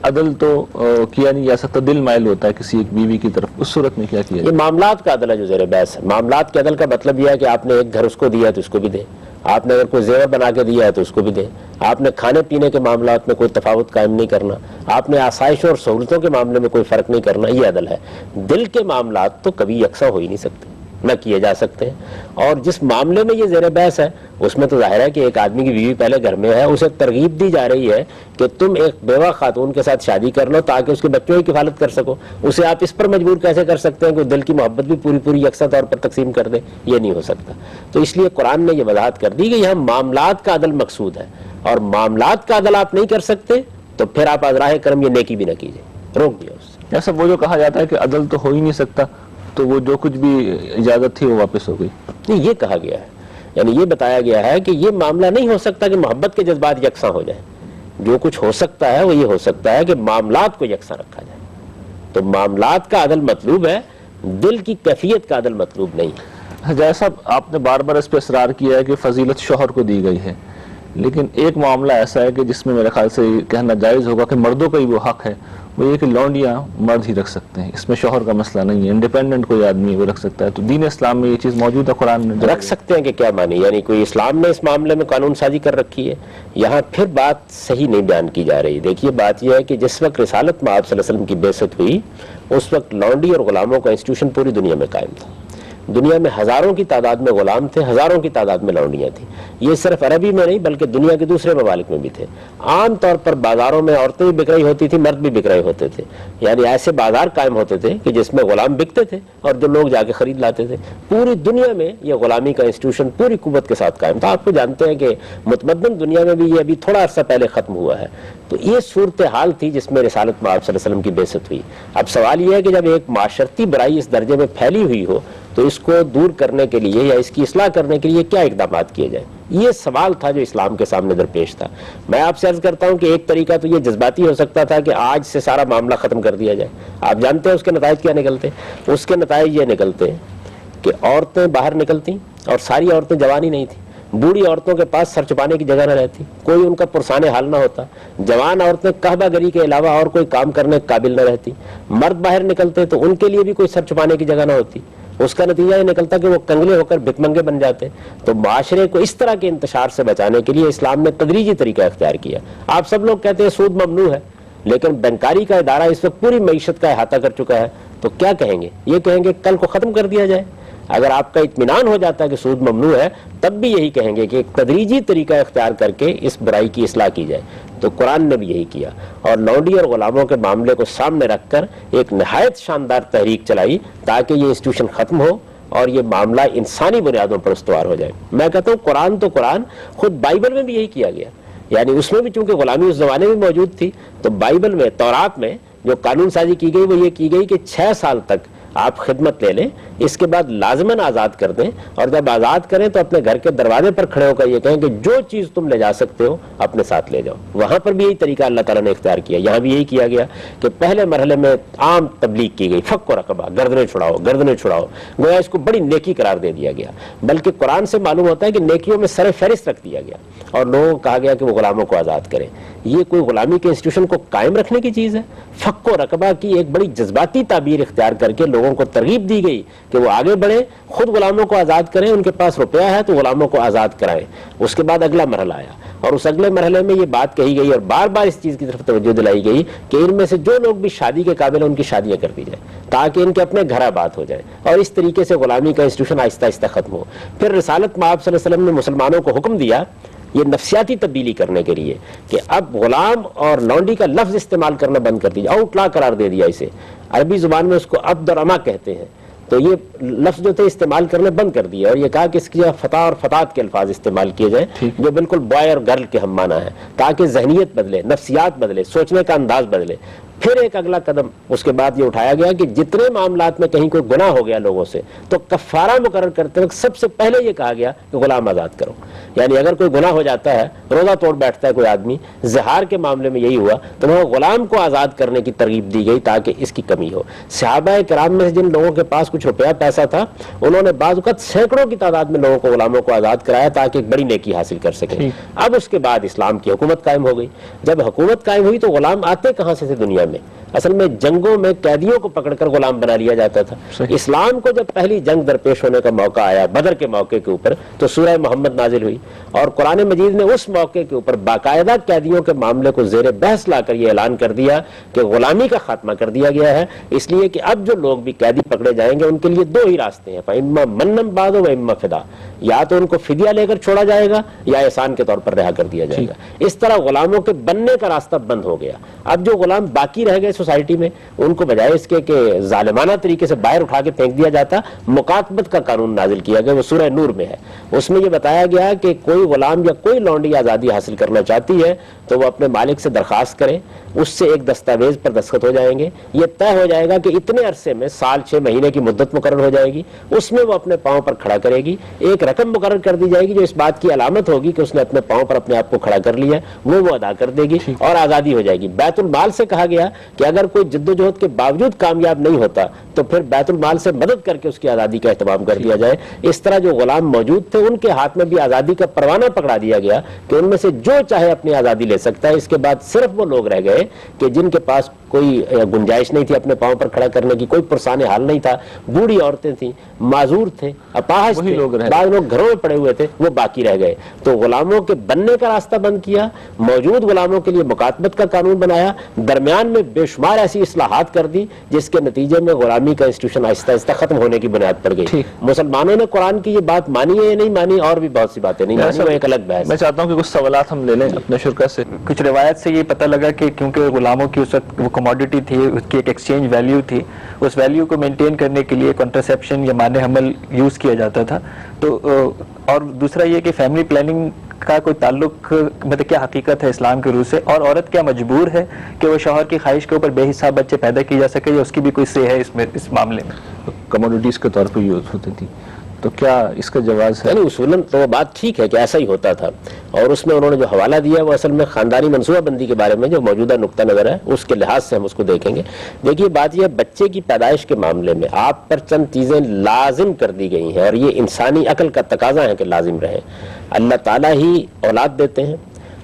عدل تو کیا نہیں جا سکتا, دل مائل ہوتا ہے کسی ایک بیوی کی طرف, اس صورت میں کیا کیا یہ معاملات کا عدل ہے جو زیر بحث ہے. معاملات کے عدل کا مطلب یہ ہے کہ آپ نے ایک گھر اس کو دیا ہے تو اس کو بھی دیں, آپ نے اگر کوئی زیور بنا کے دیا ہے تو اس کو بھی دیں, آپ نے کھانے پینے کے معاملات میں کوئی تفاوت قائم نہیں کرنا, آپ نے آسائشوں اور سہولتوں کے معاملے میں کوئی فرق نہیں کرنا, یہ عدل ہے. دل کے معاملات تو کبھی یکساں ہو ہی نہیں سکتے, نہ کیے جا سکتے ہیں. اور جس معاملے میں یہ زیر بحث ہے اس میں تو ظاہر ہے کہ ایک آدمی کی بیوی پہلے گھر میں ہے, اسے ترغیب دی جا رہی ہے کہ تم ایک بیوہ خاتون کے ساتھ شادی کر لو تاکہ اس کے بچوں کی کفالت کر سکو. اسے آپ اس پر مجبور کیسے کر سکتے ہیں کہ دل کی محبت بھی پوری پوری یکساں طور پر تقسیم کر دے؟ یہ نہیں ہو سکتا. تو اس لیے قرآن نے یہ وضاحت کر دی کہ یہاں معاملات کا عدل مقصود ہے, اور معاملات کا عدل آپ نہیں کر سکتے تو پھر آپ ازراہ کرم یہ نیکی بھی نہ کیجیے, روک دیا اس سے. ایسا وہ جو کہا جاتا ہے کہ عدل تو ہو ہی نہیں سکتا, تو وہ جو کچھ بھی اجازت تھی وہ واپس ہو گئی. نہیں, یہ کہا گیا ہے, یعنی یہ بتایا گیا ہے کہ یہ معاملہ نہیں ہو سکتا کہ محبت کے جذبات یکساں ہو جائیں. جو کچھ ہو سکتا ہے وہ یہ ہو سکتا ہے کہ معاملات کو یکساں رکھا جائے. تو معاملات کا عدل مطلوب ہے, دل کی کیفیت کا عدل مطلوب نہیں. جیسا آپ نے بار بار اس پہ اصرار کیا ہے کہ فضیلت شوہر کو دی گئی ہے, لیکن ایک معاملہ ایسا ہے کہ جس میں میرے خیال سے کہنا جائز ہوگا کہ مردوں کا ہی وہ حق ہے, وہ یہ کہ لونڈیاں مرد ہی رکھ سکتے ہیں, اس میں شوہر کا مسئلہ نہیں ہے. انڈیپینڈنٹ کوئی آدمی وہ رکھ سکتا ہے. تو دین اسلام میں یہ چیز موجود ہے, قرآن میں رکھ سکتے ہیں کہ کیا معنی, یعنی کوئی اسلام نے اس معاملے میں قانون سازی کر رکھی ہے؟ یہاں پھر بات صحیح نہیں بیان کی جا رہی. دیکھیے بات یہ ہے کہ جس وقت رسالت میں آپ صلی اللہ علیہ وسلم کی بعثت ہوئی اس وقت لونڈی اور غلاموں کا انسٹیٹیوشن پوری دنیا میں قائم تھا. دنیا میں ہزاروں کی تعداد میں غلام تھے، ہزاروں کی تعداد میں لونڈیاں تھیں. یہ صرف عربی میں نہیں بلکہ دنیا کے دوسرے ممالک میں بھی تھے. عام طور پر بازاروں میں عورتیں بھی بک رہی ہوتی تھی، مرد بھی بک رہے ہوتے تھے. یعنی ایسے بازار قائم ہوتے تھے کہ جس میں غلام بکتے تھے اور جو لوگ جا کے خرید لاتے تھے. پوری دنیا میں یہ غلامی کا انسٹیٹیوشن پوری قوت کے ساتھ قائم تھا. آپ کو جانتے ہیں کہ متمدن دنیا میں بھی یہ ابھی تھوڑا عرصہ پہلے ختم ہوا ہے. تو یہ صورتحال تھی جس میں رسالت مآب صلی اللہ علیہ وسلم کی بعثت ہوئی. اب سوال یہ ہے کہ جب ایک معاشرتی برائی اس درجے میں پھیلی ہوئی ہو تو اس کو دور کرنے کے لیے یا اس کی اصلاح کرنے کے لیے کیا اقدامات کیے جائیں. یہ سوال تھا جو اسلام کے سامنے درپیش تھا. میں آپ سے عرض کرتا ہوں کہ ایک طریقہ تو یہ جذباتی ہو سکتا تھا کہ آج سے سارا معاملہ ختم کر دیا جائے. آپ جانتے ہیں اس کے نتائج کیا نکلتے؟ اس کے نتائج یہ نکلتے کہ عورتیں باہر نکلتی اور ساری عورتیں جوان ہی نہیں تھیں. بوڑھی عورتوں کے پاس سر چھپانے کی جگہ نہ رہتی، کوئی ان کا پرسان حال نہ ہوتا. جوان عورتیں قہبہ گری کے علاوہ اور کوئی کام کرنے کے قابل نہ رہتی. مرد باہر نکلتے تو ان کے لیے بھی کوئی سر چھپانے کی جگہ نہ ہوتی. اس کا نتیجہ یہ نکلتا کہ وہ کنگلے ہو کر بھک منگے بن جاتے. تو معاشرے کو اس طرح کے انتشار سے بچانے کے لیے اسلام نے تدریجی طریقہ اختیار کیا. آپ سب لوگ کہتے ہیں سود ممنوع ہے، لیکن بینکاری کا ادارہ اس وقت پوری معیشت کا احاطہ کر چکا ہے. تو کیا کہیں گے؟ یہ کہیں گے کل کو ختم کر دیا جائے. اگر آپ کا اطمینان ہو جاتا ہے کہ سود ممنوع ہے تب بھی یہی کہیں گے کہ ایک تدریجی طریقہ اختیار کر کے اس برائی کی اصلاح کی جائے. تو قرآن نے بھی یہی کیا اور لونڈی اور غلاموں کے معاملے کو سامنے رکھ کر ایک نہایت شاندار تحریک چلائی تاکہ یہ انسٹیٹیوشن ختم ہو اور یہ معاملہ انسانی بنیادوں پر استوار ہو جائے. میں کہتا ہوں قرآن تو قرآن، خود بائبل میں بھی یہی کیا گیا. یعنی اس میں بھی چونکہ غلامی اس زمانے میں موجود تھی تو بائبل میں، تورات میں جو قانون سازی کی گئی وہ یہ کی گئی کہ 6 سال تک آپ خدمت لے لیں، اس کے بعد لازماً آزاد کر دیں، اور جب آزاد کریں تو اپنے گھر کے دروازے پر کھڑے ہو کر یہ کہیں کہ جو چیز تم لے جا سکتے ہو اپنے ساتھ لے جاؤ. وہاں پر بھی یہی طریقہ اللہ تعالیٰ نے اختیار کیا. یہاں بھی یہی کیا گیا کہ پہلے مرحلے میں عام تبلیغ کی گئی، فک و رقبہ، گردنیں چھڑاؤ گردنیں چھڑاؤ، گویا اس کو بڑی نیکی قرار دے دیا گیا. بلکہ قرآن سے معلوم ہوتا ہے کہ نیکیوں میں سر فہرست رکھ دیا گیا اور لوگوں کو کہا گیا کہ وہ غلاموں کو آزاد کریں. یہ کوئی غلامی کے انسٹیٹیوشن کو قائم رکھنے کی چیز ہے؟ فک و رقبہ کی ایک بڑی جذباتی تعبیر اختیار کر کے لوگوں کو ترغیب دی گئی کہ وہ آگے بڑھیں، خود غلاموں کو آزاد کریں. ان کے پاس روپیہ ہے تو غلاموں کو آزاد کرائیں. اس کے بعد اگلا مرحلہ آیا اور اس اگلے مرحلے میں یہ بات کہی گئی اور بار بار اس چیز کی طرف توجہ دلائی گئی کہ ان میں سے جو لوگ بھی شادی کے قابل ہیں ان کی شادیاں کر دی جائیں تاکہ ان کے اپنے گھر آباد ہو جائیں. اور اس طریقے سے غلامی کا انسٹیٹیوشن آہستہ آہستہ ختم ہو. پھر رسالت مآب صلی اللہ علیہ وسلم نے مسلمانوں کو حکم دیا یہ نفسیاتی تبدیلی کرنے کے لیے کہ اب غلام اور لونڈی کا لفظ استعمال کرنا بند کر دیا، آؤٹ لا قرار دے دیا اسے. عربی زبان میں اس کو عبد اور اما کہتے ہیں. تو یہ لفظ جو تھے استعمال کرنے بند کر دیا اور یہ کہا کہ اس کی فتح اور فتات کے الفاظ استعمال کیے جائیں جو بالکل بوائے اور گرل کے ہم معنی ہیں تاکہ ذہنیت بدلے، نفسیات بدلے، سوچنے کا انداز بدلے. پھر ایک اگلا قدم اس کے بعد یہ اٹھایا گیا کہ جتنے معاملات میں کہیں کوئی گناہ ہو گیا لوگوں سے تو کفارہ مقرر کرتے وقت سب سے پہلے یہ کہا گیا کہ غلام آزاد کرو. یعنی اگر کوئی گناہ ہو جاتا ہے، روزہ توڑ بیٹھتا ہے کوئی آدمی، زہار کے معاملے میں یہی ہوا تو وہ غلام کو آزاد کرنے کی ترغیب دی گئی تاکہ اس کی کمی ہو. صحابہ کرام میں سے جن لوگوں کے پاس کچھ روپیہ پیسہ تھا انہوں نے بعض اوقات سینکڑوں کی تعداد میں لوگوں کو غلاموں کو آزاد کرایا تاکہ ایک بڑی نیکی حاصل کر سکیں. اب اس کے بعد اسلام کی حکومت قائم ہو گئی. جب حکومت قائم ہوئی تو غلام آتے کہاں سے تھے دنیا میں؟ اصل میں جنگوں میں قیدیوں کو پکڑ کر غلام بنا لیا جاتا تھا. اسلام کو جب پہلی جنگ درپیش ہونے کا موقع آیا بدر کے موقع کے اوپر تو سورہ محمد نازل ہوئی اور قرآن مجید نے اس موقع کے اوپر باقاعدہ قیدیوں کے معاملے کو زیر بحث لا کر یہ اعلان کر دیا کہ غلامی کا خاتمہ کر دیا گیا ہے. اس لیے کہ اب جو لوگ بھی قیدی پکڑے جائیں گے ان کے لیے 2 ہی راستے ہیں، فَإِمَّا مَنًّا بَعْدُ وَإِمَّا فِدَاءً. یا تو ان کو فدیہ لے کر چھوڑا جائے گا یا احسان کے طور پر رہا کر دیا جائے گا. اس طرح غلاموں کے بننے کا راستہ بند ہو گیا. اب جو غلام باقی رہ گئے سوسائٹی میں ان کو بجائے اس کے کہ ظالمانہ طریقے سے باہر اٹھا کے پھینک دیا جاتا، مکاتبت کا قانون نازل کیا گیا. وہ سورہ نور میں ہے. اس میں یہ بتایا گیا کہ کوئی غلام یا کوئی لونڈی آزادی حاصل کرنا چاہتی ہے تو وہ اپنے مالک سے درخواست کرے، اس سے ایک دستاویز پر دستخط ہو جائیں گے. یہ طے ہو جائے گا کہ اتنے عرصے میں سال 6 مہینے کی مدت مقرر ہو جائے گی، اس میں وہ اپنے پاؤں پر کھڑا کرے گی. ایک رقم مقرر کر دی جائے گی جو اس بات کی علامت ہوگی کہ اس نے اپنے پاؤں پر اپنے آپ کو کھڑا کر لیا، وہ ادا کر دے گی اور آزادی ہو جائے گی. بیت المال سے کہا گیا کہ اگر کوئی جدوجہد کے باوجود کامیاب نہیں ہوتا تو پھر بیت المال سے مدد کر کے اس کی آزادی کا اہتمام کر دیا جائے. اس طرح جو غلام موجود تھے ان کے ہاتھ میں بھی آزادی کا پروانہ پکڑا دیا گیا کہ ان میں سے جو چاہے اپنی آزادی لے سکتا ہے. اس کے بعد صرف وہ لوگ رہ گئے کہ جن کے پاس کوئی گنجائش نہیں تھی اپنے پاؤں پر کھڑا کرنے کی، کوئی پرسان حال نہیں تھا، بوڑھی عورتیں تھیں، معذور تھے، اپاہج تھے، بعض لوگ گھروں میں پڑے ہوئے تھے، وہ باقی رہ گئے. تو غلاموں کے بننے کا راستہ بند کیا، موجود غلاموں کے لیے مکاتبت کا قانون بنایا، درمیان میں بے شمار ایسی اصلاحات کر دی جس کے نتیجے میں غلامی کا انسٹیٹیوشن آہستہ آہستہ ختم ہونے کی بنیاد پڑ گئی. مسلمانوں نے قرآن کی یہ بات مانی ہے یا نہیں مانی, اور بھی بہت سی باتیں نہیں مانی, وہ ایک الگ بحث. میں چاہتا ہوں کہ کچھ سوالات ہم لے لیں اپنے شرکا سے. کچھ روایت سے یہ پتہ لگا کہ کیونکہ غلاموں کی اس وقت وہ کموڈیٹی تھی, اس کی ایک ایکسچینج ویلیو تھی, اس ویلیو کو مینٹین کرنے کے لیے کنٹرسیپشن یا مانع حمل یوز کیا جاتا تھا. تو اور دوسرا یہ کہ فیملی پلاننگ کا کوئی تعلق, مطلب کیا حقیقت ہے اسلام کے روح سے, اور عورت کیا مجبور ہے کہ وہ شوہر کی خواہش کے اوپر بے حساب بچے پیدا کی جا سکے, یا اس کی بھی کوئی سے ہے اس معاملے میں؟ کموڈیٹیز کے طور پہ یوز ہوتی تھی, تو کیا اس کا جواز ہے؟ یعنی اصولاً تو وہ بات ٹھیک ہے کہ ایسا ہی ہوتا تھا, اور اس میں انہوں نے جو حوالہ دیا وہ اصل میں خاندانی منصوبہ بندی کے بارے میں جو موجودہ نقطہ نظر ہے اس کے لحاظ سے ہم اس کو دیکھیں گے. دیکھیے بات یہ ہے, بچے کی پیدائش کے معاملے میں آپ پر چند چیزیں لازم کر دی گئی ہیں, اور یہ انسانی عقل کا تقاضا ہے کہ لازم رہے. اللہ تعالیٰ ہی اولاد دیتے ہیں,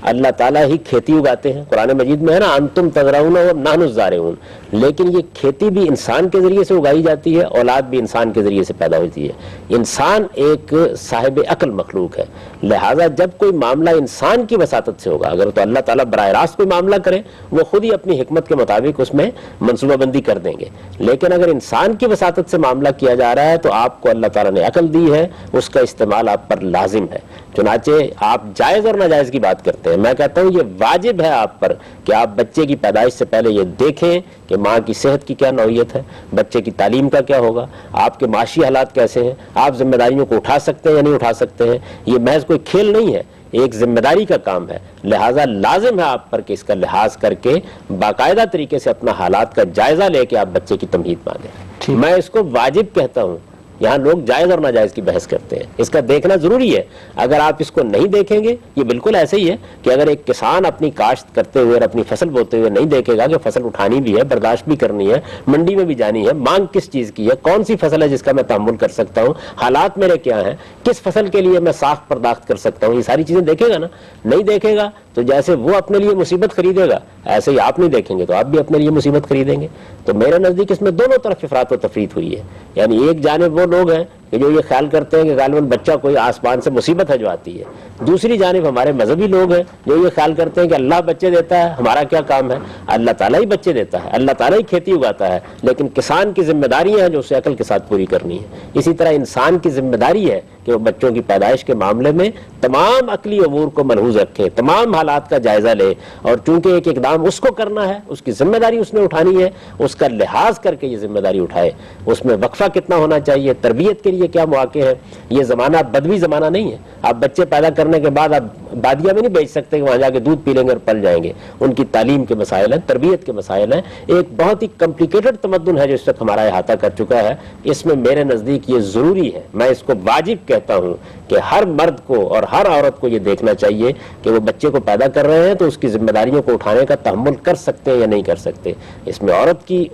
اللہ تعالیٰ ہی کھیتی اگاتے ہیں. قرآن مجید میں ہے نا انتم تزرعون و نحن الزارعون, لیکن یہ کھیتی بھی انسان کے ذریعے سے اگائی جاتی ہے, اولاد بھی انسان کے ذریعے سے پیدا ہوتی ہے. انسان ایک صاحب عقل مخلوق ہے, لہٰذا جب کوئی معاملہ انسان کی وساطت سے ہوگا, اگر تو اللہ تعالیٰ براہ راست کوئی معاملہ کرے وہ خود ہی اپنی حکمت کے مطابق اس میں منصوبہ بندی کر دیں گے, لیکن اگر انسان کی وساطت سے معاملہ کیا جا رہا ہے تو آپ کو اللہ تعالیٰ نے عقل دی ہے, اس کا استعمال آپ پر لازم ہے. چنانچہ آپ جائز اور ناجائز کی بات کرتے ہیں, میں کہتا ہوں یہ واجب ہے آپ پر کہ آپ بچے کی پیدائش سے پہلے یہ دیکھیں کہ ماں کی صحت کی کیا نوعیت ہے, بچے کی تعلیم کا کیا ہوگا, آپ کے معاشی حالات کیسے ہیں, آپ ذمہ داریوں کو اٹھا سکتے ہیں یا نہیں اٹھا سکتے ہیں. یہ محض کوئی کھیل نہیں ہے, ایک ذمہ داری کا کام ہے, لہٰذا لازم ہے آپ پر کہ اس کا لحاظ کر کے باقاعدہ طریقے سے اپنا حالات کا جائزہ لے کے آپ بچے کی تمہید مانگیں. میں اس کو واجب کہتا ہوں. یہاں لوگ جائز اور ناجائز کی بحث کرتے ہیں, اس کا دیکھنا ضروری ہے. اگر آپ اس کو نہیں دیکھیں گے, یہ بالکل ایسے ہی ہے کہ اگر ایک کسان اپنی کاشت کرتے ہوئے اور اپنی فصل بوتے ہوئے نہیں دیکھے گا کہ فصل اٹھانی بھی ہے, برداشت بھی کرنی ہے, منڈی میں بھی جانی ہے, مانگ کس چیز کی ہے, کون سی فصل ہے جس کا میں تحمل کر سکتا ہوں, حالات میرے کیا ہیں, کس فصل کے لیے میں ساخت پرداخت کر سکتا ہوں, یہ ساری چیزیں دیکھے گا نا. نہیں دیکھے گا تو جیسے وہ اپنے لیے مصیبت خریدے گا ایسے ہی آپ نہیں دیکھیں گے تو آپ بھی اپنے لیے مصیبت خریدیں گے. تو میرے نزدیک اس میں دونوں طرف افراط و تفریط ہوئی ہے. یعنی ایک جانب وہ لوگ ہیں کہ جو یہ خیال کرتے ہیں کہ غالباً بچہ کوئی آسمان سے مصیبت ہے جو آتی ہے, دوسری جانب ہمارے مذہبی لوگ ہیں جو یہ خیال کرتے ہیں کہ اللہ بچے دیتا ہے, ہمارا کیا کام ہے, اللہ تعالیٰ ہی بچے دیتا ہے, اللہ تعالیٰ ہی کھیتی اگاتا ہے, لیکن کسان کی ذمہ داریاں ہیں جو اسے عقل کے ساتھ پوری کرنی ہے. اسی طرح انسان کی ذمہ داری ہے کہ وہ بچوں کی پیدائش کے معاملے میں تمام عقلی امور کو ملحوظ رکھے, تمام حالات کا جائزہ لے, اور چونکہ ایک اقدام اس کو کرنا ہے, اس کی ذمہ داری اس نے اٹھانی ہے, اس کا لحاظ کر کے یہ ذمہ داری اٹھائے. اس میں وقفہ کتنا ہونا چاہیے, تربیت کے لیے کیا مواقع ہیں. یہ زمانہ بدوی زمانہ نہیں ہے. آپ بچے پیدا کرنے کے بعد آپ بادیہ میں نہیں بیچ سکتے کہ وہاں جا کے دودھ پی لیں گے اور پل جائیں گے. ان کی تعلیم کے مسائل ہیں, تربیت کے مسائل ہیں. ایک بہت ہی کمپلیکیٹڈ تمدن ہے جو اس وقت ہمارا احاطہ کر چکا ہے. اس میں میرے نزدیک یہ ضروری ہے, میں اس کو واجب کہتا ہوں کہ ہر مرد کو اور ہر عورت کو یہ دیکھنا چاہیے کہ وہ بچے کو پیدا کر رہے ہیں تو اس کی ذمہ داریوں کو اٹھانے کا تحمل کر سکتے ہیں یا نہیں کر سکتے. اس میں عورت کی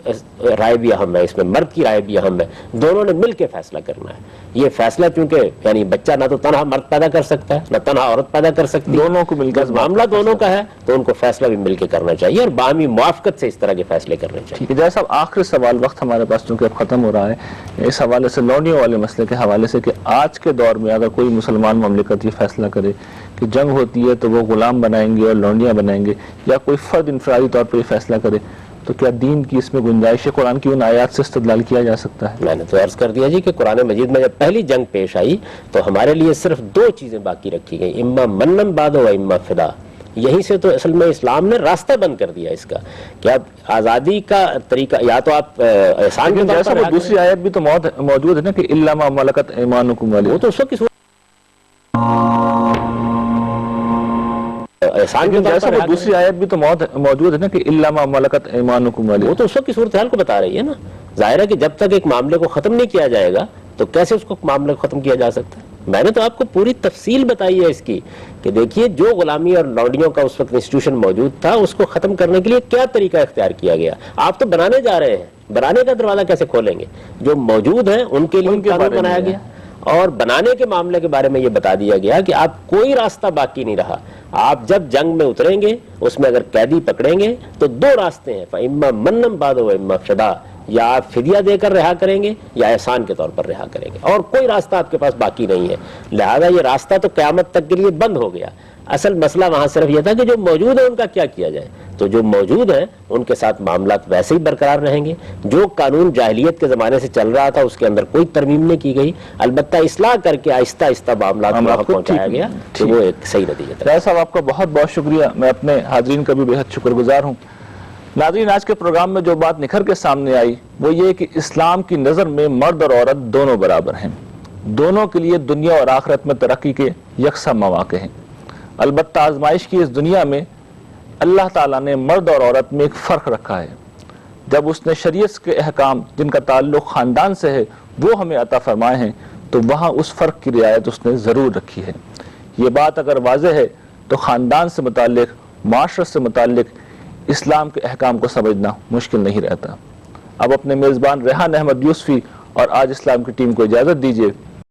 رائے بھی اہم ہے, اس میں مرد کی رائے بھی اہم ہے. دونوں نے مل کے فیصلہ کرنا ہے. یہ فیصلہ چونکہ یعنی بچہ نہ تو تنہا مرد پیدا کر سکتا ہے نہ تنہا عورت پیدا کر سکتی ہے, دونوں کو مل کر معاملہ دونوں کا ہے, تو ان کو فیصلہ بھی مل کے کرنا چاہیے اور باہمی موافقت سے اس طرح کے فیصلے کرنے چاہیے. جیسا صاحب آخری سوال, وقت ہمارے پاس چونکہ اب ختم ہو رہا ہے, اس حوالے سے لونڈیوں والے مسئلے کے حوالے سے کہ آج کے دور میں اگر کوئی مسلمان مملکت یہ فیصلہ کرے کہ جنگ ہوتی ہے تو وہ غلام بنائیں گے اور لونڈیاں بنائیں گے, یا کوئی فرد انفرادی طور پر یہ فیصلہ کرے, تو کیا دین کی اس میں گنجائش ہے, قرآن کی ان آیات سے استدلال کیا جا سکتا ہے؟ میں نے تو عرض کر دیا جی کہ قرآن مجید میں جب پہلی جنگ پیش آئی تو ہمارے لیے صرف دو چیزیں باقی رکھی گئی, اما منن بعد و اما فدا. یہیں سے تو اصل میں اسلام نے راستہ بند کر دیا اس کا کہ اب آزادی کا طریقہ یا تو آپ احسان کے طور پر, جیسا دوسری آیت بھی تو موجود ہے نا کہ الا ما ملکت ایمانکم, وہ تو اس وقت دوسری آیت بھی تو موجود ہے نا کہ الا ما ملکت ایمانکم, وہ تو اس وقت کی صورتحال کو بتا رہی ہے نا. ظاہر ہے کہ جب تک ایک معاملے کو ختم نہیں کیا جائے گا تو کیسے اس کو معاملے کو ختم کیا جا سکتا ہے. میں نے تو آپ کو پوری تفصیل بتائی ہے اس کی کہ دیکھیے جو غلامی اور لونڈیوں کا اس وقت انسٹیٹیوشن موجود تھا اس کو ختم کرنے کے لیے کیا طریقہ اختیار کیا گیا. آپ تو بنانے جا رہے ہیں, بنانے کا دروازہ کیسے کھولیں گے؟ جو موجود ہیں ان کے لیے قانون بنایا گیا, اور بنانے کے معاملے کے بارے میں یہ بتا دیا گیا کہ آپ کوئی راستہ باقی نہیں رہا. آپ جب جنگ میں اتریں گے اس میں اگر قیدی پکڑیں گے تو دو راستے ہیں, فَإِمَّا مَنًّا بَعْدُ وَإِمَّا فِدَاءً, یا آپ فدیہ دے کر رہا کریں گے یا احسان کے طور پر رہا کریں گے, اور کوئی راستہ آپ کے پاس باقی نہیں ہے. لہذا یہ راستہ تو قیامت تک کے لیے بند ہو گیا. اصل مسئلہ وہاں صرف یہ تھا کہ جو موجود ہے ان کا کیا کیا جائے. تو جو موجود ہیں ان کے ساتھ معاملات ویسے ہی برقرار رہیں گے. جو قانون جاہلیت کے زمانے سے چل رہا تھا اس کے اندر کوئی ترمیم نہیں کی گئی, البتہ اصلاح کر کے آہستہ آہستہ معاملات کو پہنچایا گیا, تو وہ ایک صحیح نتیجہ تھا. راجہ صاحب آپ کا بہت بہت شکریہ, میں اپنے حاضرین کا بھی بہت شکر گزار ہوں. ناظرین, آج کے پروگرام میں جو بات نکھر کے سامنے آئی وہ یہ کہ اسلام کی نظر میں مرد اور عورت دونوں برابر ہیں, دونوں کے لیے دنیا اور آخرت میں ترقی کے یکساں مواقع ہیں. البتہ آزمائش کی اس دنیا میں اللہ تعالیٰ نے مرد اور عورت میں ایک فرق رکھا ہے. جب اس نے شریعت کے احکام جن کا تعلق خاندان سے ہے وہ ہمیں عطا فرمائے ہیں تو وہاں اس فرق کی رعایت اس نے ضرور رکھی ہے. یہ بات اگر واضح ہے تو خاندان سے متعلق, معاشرت سے متعلق اسلام کے احکام کو سمجھنا مشکل نہیں رہتا. اب اپنے میزبان ریحان احمد یوسفی اور آج اسلام کی ٹیم کو اجازت دیجیے.